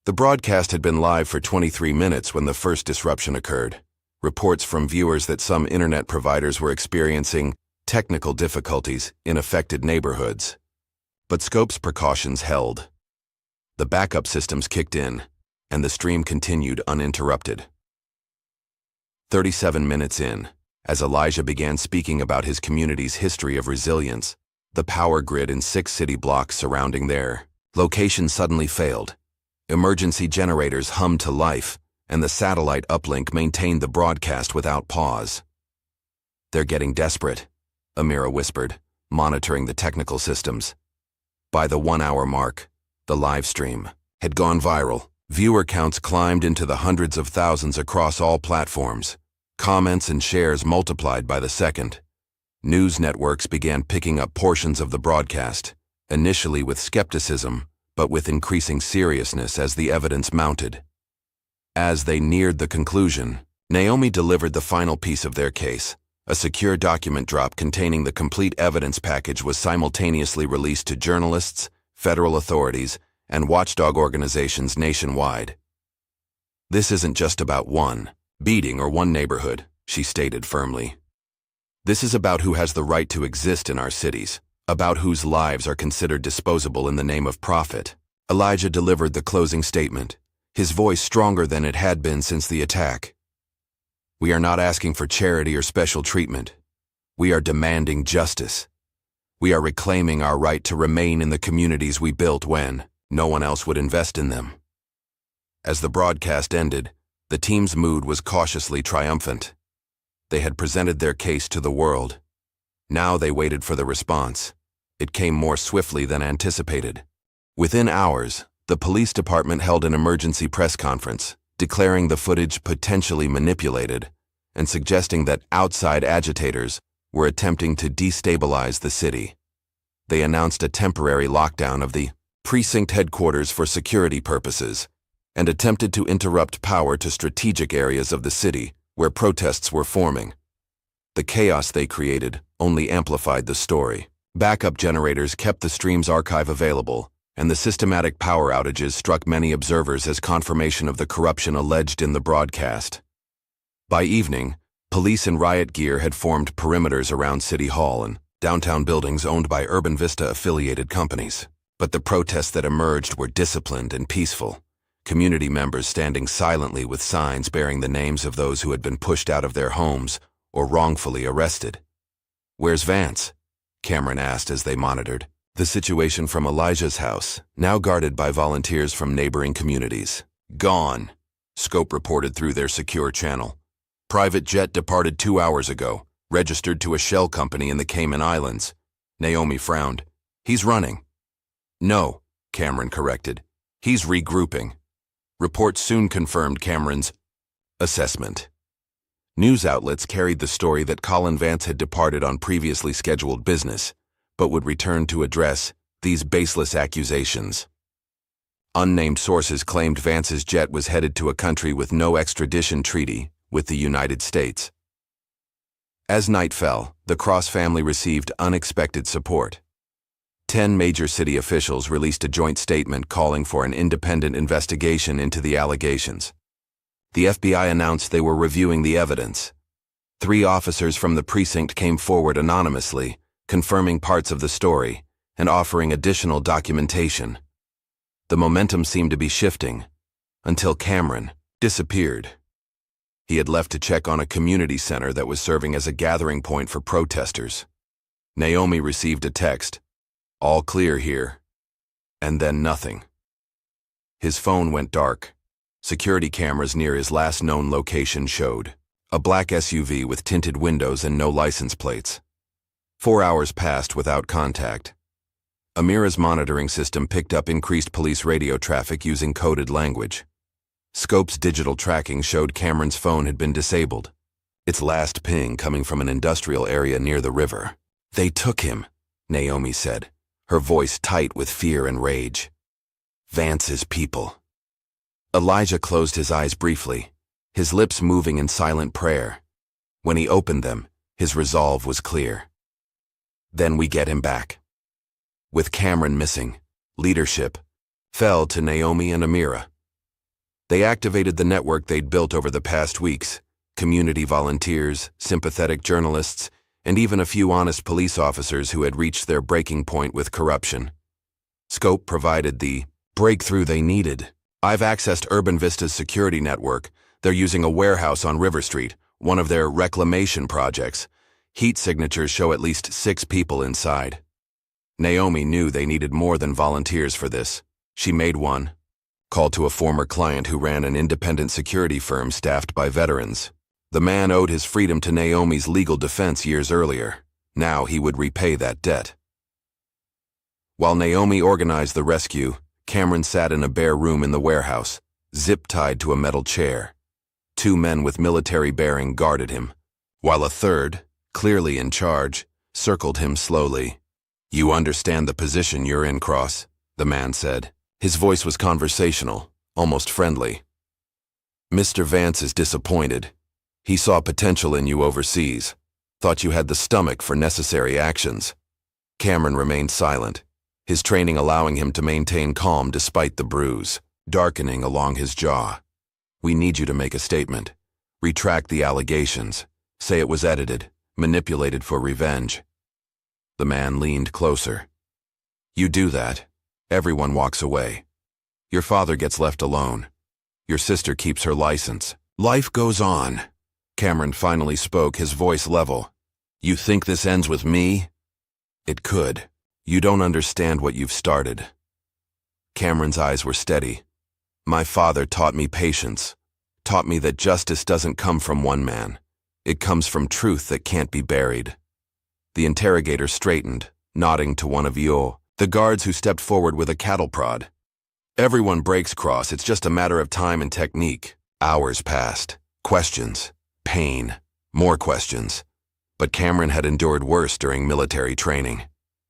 The broadcast had been live for 23 minutes when the first disruption occurred. Reports from viewers that some internet providers were experiencing technical difficulties in affected neighborhoods. But Scope's precautions held. The backup systems kicked in, and the stream continued uninterrupted. 37 minutes in, as Elijah began speaking about his community's history of resilience, the power grid in 6 city blocks surrounding their location suddenly failed. Emergency generators hummed to life, and the satellite uplink maintained the broadcast without pause. "They're getting desperate," Amira whispered, monitoring the technical systems. By the 1-hour mark, the live stream had gone viral. Viewer counts climbed into the hundreds of thousands across all platforms. Comments and shares multiplied by the second. News networks began picking up portions of the broadcast, initially with skepticism, but with increasing seriousness as the evidence mounted. As they neared the conclusion, Naomi delivered the final piece of their case. A secure document drop containing the complete evidence package was simultaneously released to journalists, federal authorities, and watchdog organizations nationwide. "This isn't just about one beating or one neighborhood," she stated firmly. "This is about who has the right to exist in our cities, about whose lives are considered disposable in the name of profit." Elijah delivered the closing statement, his voice stronger than it had been since the attack. "We are not asking for charity or special treatment. We are demanding justice. We are reclaiming our right to remain in the communities we built when no one else would invest in them." As the broadcast ended, the team's mood was cautiously triumphant. They had presented their case to the world. Now they waited for the response. It came more swiftly than anticipated. Within hours, the police department held an emergency press conference, declaring the footage potentially manipulated and suggesting that outside agitators were attempting to destabilize the city. They announced a temporary lockdown of the precinct headquarters for security purposes and attempted to interrupt power to strategic areas of the city where protests were forming. The chaos they created only amplified the story. Backup generators kept the stream's archive available, and the systematic power outages struck many observers as confirmation of the corruption alleged in the broadcast. By evening, police in riot gear had formed perimeters around City Hall and downtown buildings owned by Urban Vista-affiliated companies. But the protests that emerged were disciplined and peaceful, community members standing silently with signs bearing the names of those who had been pushed out of their homes or wrongfully arrested. "Where's Vance?" Cameron asked as they monitored the situation from Elijah's house, now guarded by volunteers from neighboring communities. "Gone," Scope reported through their secure channel. "Private jet departed 2 hours ago, registered to a shell company in the Cayman Islands." Naomi frowned. "He's running." "No," Cameron corrected. "He's regrouping." Reports soon confirmed Cameron's assessment. News outlets carried the story that Colin Vance had departed on previously scheduled business, but would return to address these baseless accusations. Unnamed sources claimed Vance's jet was headed to a country with no extradition treaty with the United States. As night fell, the Cross family received unexpected support. 10 major city officials released a joint statement calling for an independent investigation into the allegations. The FBI announced they were reviewing the evidence. 3 officers from the precinct came forward anonymously, confirming parts of the story and offering additional documentation. The momentum seemed to be shifting, until Cameron disappeared. He had left to check on a community center that was serving as a gathering point for protesters. Naomi received a text, "All clear here," and then nothing. His phone went dark. Security cameras near his last known location showed a black SUV with tinted windows and no license plates. 4 hours passed without contact. Amira's monitoring system picked up increased police radio traffic using coded language. Scope's digital tracking showed Cameron's phone had been disabled, its last ping coming from an industrial area near the river. "They took him," Naomi said, her voice tight with fear and rage. "Vance's people." Elijah closed his eyes briefly, his lips moving in silent prayer. When he opened them, his resolve was clear. "Then we get him back." With Cameron missing, leadership fell to Naomi and Amira. They activated the network they'd built over the past weeks: community volunteers, sympathetic journalists, and even a few honest police officers who had reached their breaking point with corruption. Scope provided the breakthrough they needed. "I've accessed Urban Vista's security network. They're using a warehouse on River Street, one of their reclamation projects. Heat signatures show at least 6 people inside." Naomi knew they needed more than volunteers for this. She made one, called to a former client who ran an independent security firm staffed by veterans. The man owed his freedom to Naomi's legal defense years earlier. Now he would repay that debt. While Naomi organized the rescue, Cameron sat in a bare room in the warehouse, zip-tied to a metal chair. 2 men with military bearing guarded him, while a third, clearly in charge, circled him slowly. "You understand the position you're in, Cross," the man said. His voice was conversational, almost friendly. "Mr. Vance is disappointed. He saw potential in you overseas, thought you had the stomach for necessary actions." Cameron remained silent, his training allowing him to maintain calm despite the bruise darkening along his jaw. "We need you to make a statement. Retract the allegations. Say it was edited, manipulated for revenge." The man leaned closer. "You do that, everyone walks away. Your father gets left alone. Your sister keeps her license. Life goes on." Cameron finally spoke, his voice level. "You think this ends with me? It could. You don't understand what you've started." Cameron's eyes were steady. "My father taught me patience, taught me that justice doesn't come from one man. It comes from truth that can't be buried." The interrogator straightened, nodding to one of the guards who stepped forward with a cattle prod. "Everyone breaks, Cross. It's just a matter of time and technique." Hours passed. Questions. Pain. More questions. But Cameron had endured worse during military training.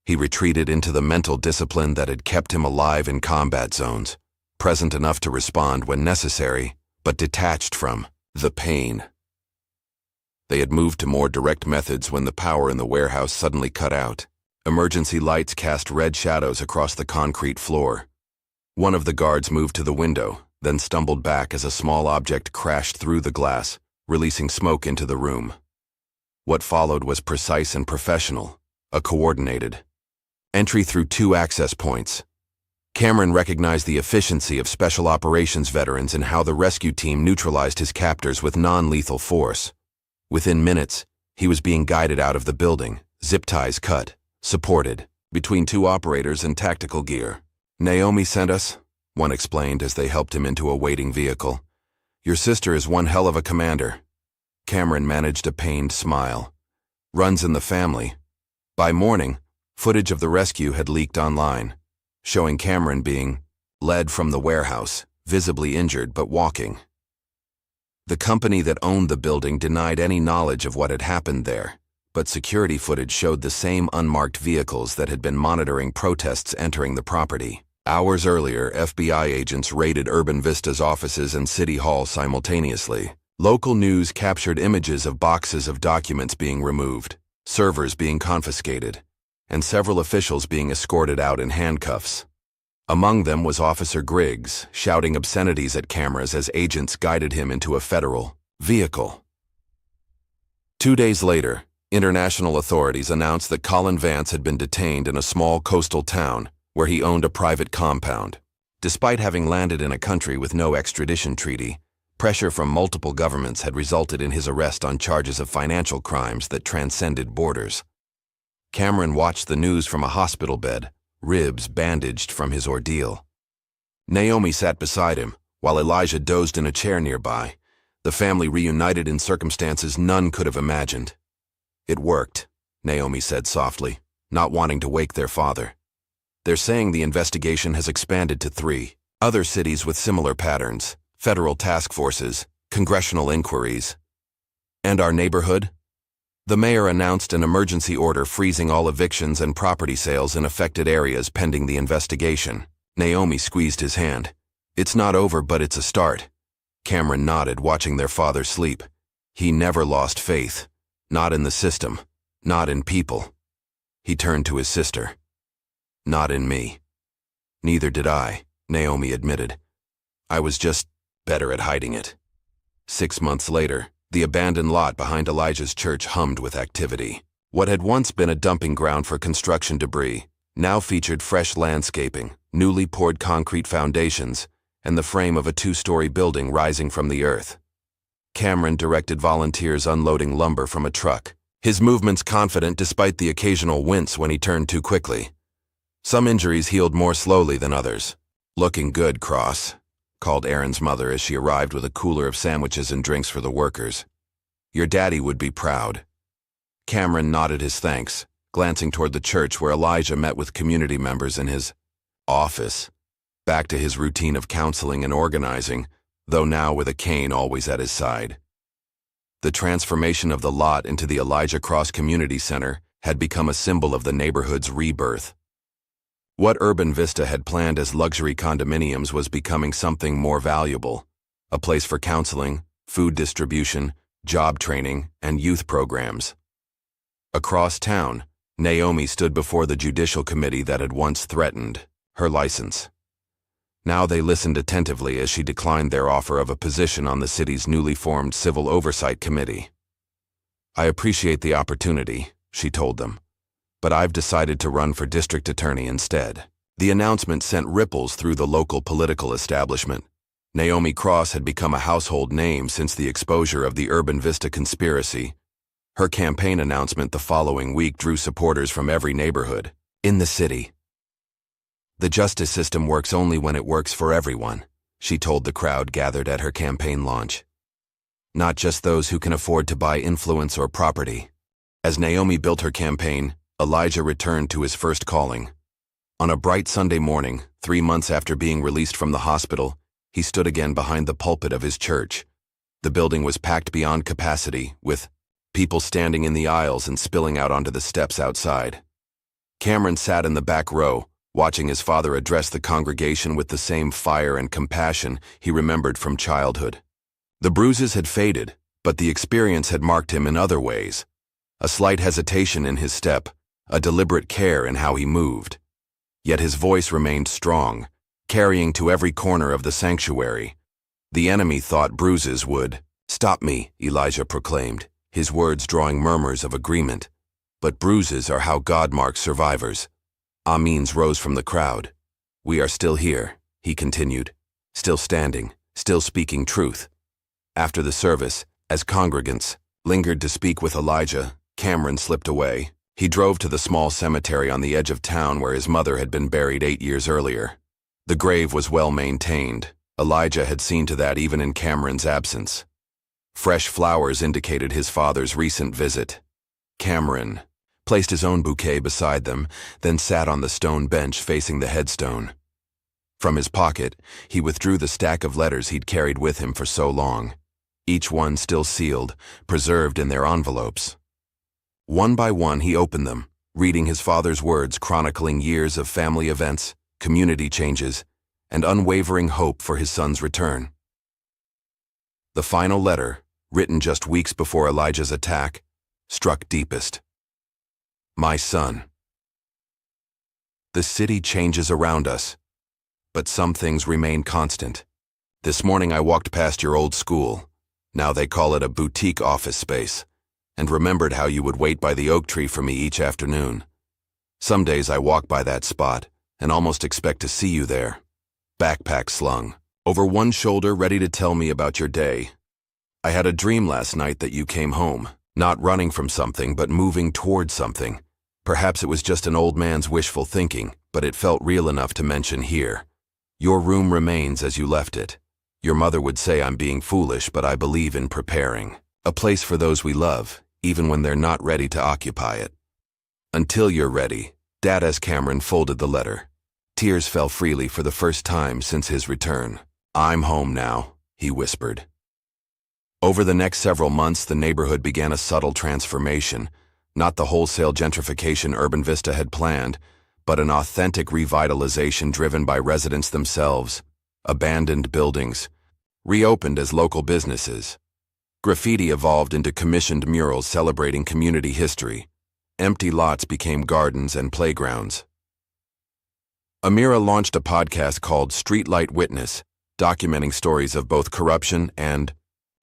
He retreated into the mental discipline that had kept him alive in combat zones, present enough to respond when necessary, but detached from the pain. They had moved to more direct methods when the power in the warehouse suddenly cut out. Emergency lights cast red shadows across the concrete floor. One of the guards moved to the window, then stumbled back as a small object crashed through the glass, releasing smoke into the room. What followed was precise and professional, a coordinated entry through 2 access points. Cameron recognized the efficiency of special operations veterans and how the rescue team neutralized his captors with non-lethal force. Within minutes, he was being guided out of the building, zip ties cut, supported, between 2 operators in tactical gear. "Naomi sent us," one explained as they helped him into a waiting vehicle. "Your sister is one hell of a commander." Cameron managed a pained smile. "Runs in the family." By morning, footage of the rescue had leaked online, showing Cameron being led from the warehouse, visibly injured but walking. The company that owned the building denied any knowledge of what had happened there, but security footage showed the same unmarked vehicles that had been monitoring protests entering the property. Hours earlier, FBI agents raided Urban Vista's offices and City Hall simultaneously. Local news captured images of boxes of documents being removed, servers being confiscated, and several officials being escorted out in handcuffs. Among them was Officer Griggs, shouting obscenities at cameras as agents guided him into a federal vehicle. 2 days later, international authorities announced that Colin Vance had been detained in a small coastal town where he owned a private compound. Despite having landed in a country with no extradition treaty, pressure from multiple governments had resulted in his arrest on charges of financial crimes that transcended borders. Cameron watched the news from a hospital bed, ribs bandaged from his ordeal. Naomi sat beside him, while Elijah dozed in a chair nearby. The family reunited in circumstances none could have imagined. "It worked," Naomi said softly, not wanting to wake their father. "They're saying the investigation has expanded to 3 other cities with similar patterns, federal task forces, congressional inquiries. And our neighborhood?" The mayor announced an emergency order freezing all evictions and property sales in affected areas pending the investigation. Naomi squeezed his hand. "It's not over, but it's a start." Cameron nodded, watching their father sleep. He never lost faith. Not in the system. Not in people. He turned to his sister. "Not in me." "Neither did I," Naomi admitted. "I was just better at hiding it." 6 months later, the abandoned lot behind Elijah's church hummed with activity. What had once been a dumping ground for construction debris now featured fresh landscaping, newly poured concrete foundations, and the frame of a 2-story building rising from the earth. Cameron directed volunteers unloading lumber from a truck, his movements confident despite the occasional wince when he turned too quickly. Some injuries healed more slowly than others. "Looking good, Cross," called Aaron's mother as she arrived with a cooler of sandwiches and drinks for the workers. "Your daddy would be proud." Cameron nodded his thanks, glancing toward the church where Elijah met with community members in his office, back to his routine of counseling and organizing, though now with a cane always at his side. The transformation of the lot into the Elijah Cross Community Center had become a symbol of the neighborhood's rebirth. What Urban Vista had planned as luxury condominiums was becoming something more valuable, a place for counseling, food distribution, job training, and youth programs. Across town, Naomi stood before the judicial committee that had once threatened her license. Now they listened attentively as she declined their offer of a position on the city's newly formed Civil Oversight Committee. "I appreciate the opportunity," she told them, "but I've decided to run for district attorney instead." The announcement sent ripples through the local political establishment. Naomi Cross had become a household name since the exposure of the Urban Vista conspiracy. Her campaign announcement the following week drew supporters from every neighborhood in the city. "The justice system works only when it works for everyone," she told the crowd gathered at her campaign launch. "Not just those who can afford to buy influence or property." As Naomi built her campaign, Elijah returned to his first calling. On a bright Sunday morning, 3 months after being released from the hospital, he stood again behind the pulpit of his church. The building was packed beyond capacity, with people standing in the aisles and spilling out onto the steps outside. Cameron sat in the back row, watching his father address the congregation with the same fire and compassion he remembered from childhood. The bruises had faded, but the experience had marked him in other ways. A slight hesitation in his step, a deliberate care in how he moved. Yet his voice remained strong, carrying to every corner of the sanctuary. The enemy thought bruises would stop me, Elijah proclaimed, his words drawing murmurs of agreement. But bruises are how God marks survivors. Amens rose from the crowd. "We are still here," he continued, "still standing, still speaking truth." After the service, as congregants lingered to speak with Elijah, Cameron slipped away. He drove to the small cemetery on the edge of town where his mother had been buried 8 years earlier. The grave was well maintained. Elijah had seen to that even in Cameron's absence. Fresh flowers indicated his father's recent visit. Cameron placed his own bouquet beside them, then sat on the stone bench facing the headstone. From his pocket, he withdrew the stack of letters he'd carried with him for so long, each one still sealed, preserved in their envelopes. One by one he opened them, reading his father's words chronicling years of family events, community changes, and unwavering hope for his son's return. The final letter, written just weeks before Elijah's attack, struck deepest. "My son. The city changes around us, but some things remain constant. This morning I walked past your old school, now they call it a boutique office space, and remembered how you would wait by the oak tree for me each afternoon. Some days I walk by that spot and almost expect to see you there, backpack slung, over one shoulder ready to tell me about your day. I had a dream last night that you came home, not running from something but moving towards something. Perhaps it was just an old man's wishful thinking, but it felt real enough to mention here. Your room remains as you left it. Your mother would say I'm being foolish, but I believe in preparing. A place for those we love, even when they're not ready to occupy it. Until you're ready, Dad, as Cameron folded the letter. Tears fell freely for the first time since his return. I'm home now, he whispered. Over the next several months, the neighborhood began a subtle transformation, not the wholesale gentrification Urban Vista had planned, but an authentic revitalization driven by residents themselves. Abandoned buildings reopened as local businesses. Graffiti evolved into commissioned murals celebrating community history. Empty lots became gardens and playgrounds. Amira launched a podcast called Streetlight Witness, documenting stories of both corruption and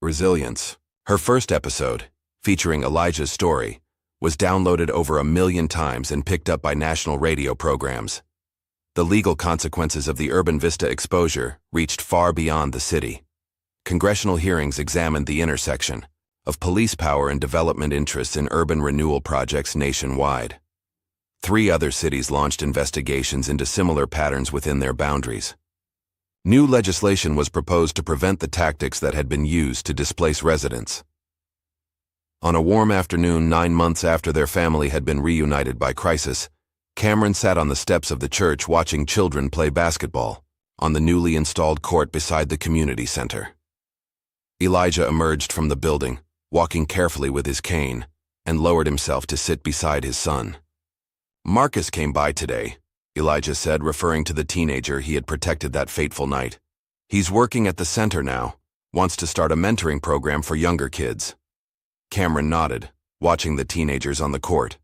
resilience. Her first episode, featuring Elijah's story, was downloaded over 1 million times and picked up by national radio programs. The legal consequences of the Urban Vista exposure reached far beyond the city. Congressional hearings examined the intersection of police power and development interests in urban renewal projects nationwide. 3 other cities launched investigations into similar patterns within their boundaries. New legislation was proposed to prevent the tactics that had been used to displace residents. On a warm afternoon 9 months after their family had been reunited by crisis, Cameron sat on the steps of the church watching children play basketball on the newly installed court beside the community center. Elijah emerged from the building, walking carefully with his cane, and lowered himself to sit beside his son. Marcus came by today, Elijah said, referring to the teenager he had protected that fateful night. He's working at the center now, wants to start a mentoring program for younger kids. Cameron nodded, watching the teenagers on the court.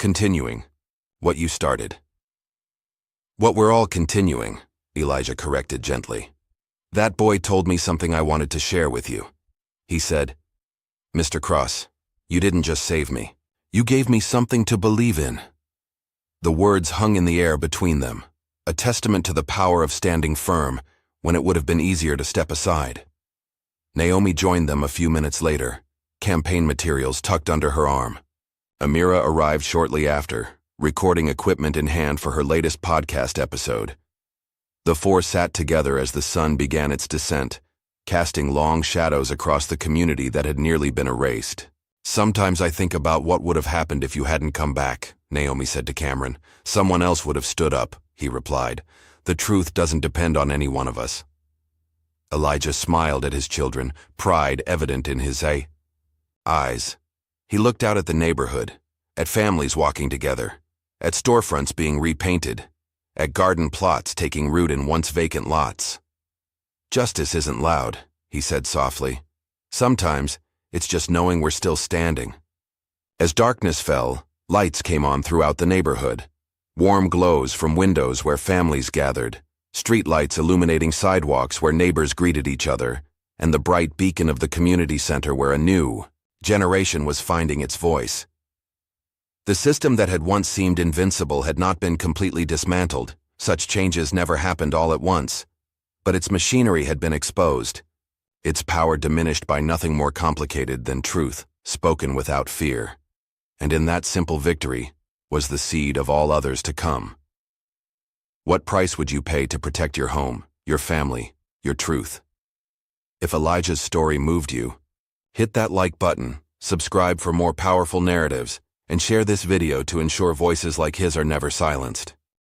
Continuing what you started. What we're all continuing, Elijah corrected gently. That boy told me something I wanted to share with you. He said, Mr. Cross, you didn't just save me. You gave me something to believe in. The words hung in the air between them, a testament to the power of standing firm when it would have been easier to step aside. Naomi joined them a few minutes later, campaign materials tucked under her arm. Amira arrived shortly after, recording equipment in hand for her latest podcast episode. The 4 sat together as the sun began its descent, casting long shadows across the community that had nearly been erased. Sometimes I think about what would have happened if you hadn't come back, Naomi said to Cameron. Someone else would have stood up, he replied. The truth doesn't depend on any one of us. Elijah smiled at his children, pride evident in his eyes. He looked out at the neighborhood, at families walking together, at storefronts being repainted, at garden plots taking root in once vacant lots. Justice isn't loud, he said softly. Sometimes it's just knowing we're still standing. As darkness fell, lights came on throughout the neighborhood. Warm glows from windows where families gathered, streetlights illuminating sidewalks where neighbors greeted each other, and the bright beacon of the community center where a new generation was finding its voice. The system that had once seemed invincible had not been completely dismantled. Such changes never happened all at once. But its machinery had been exposed, its power diminished by nothing more complicated than truth, spoken without fear. And in that simple victory was the seed of all others to come. What price would you pay to protect your home, your family, your truth? If Elijah's story moved you, hit that like button, subscribe for more powerful narratives, and share this video to ensure voices like his are never silenced.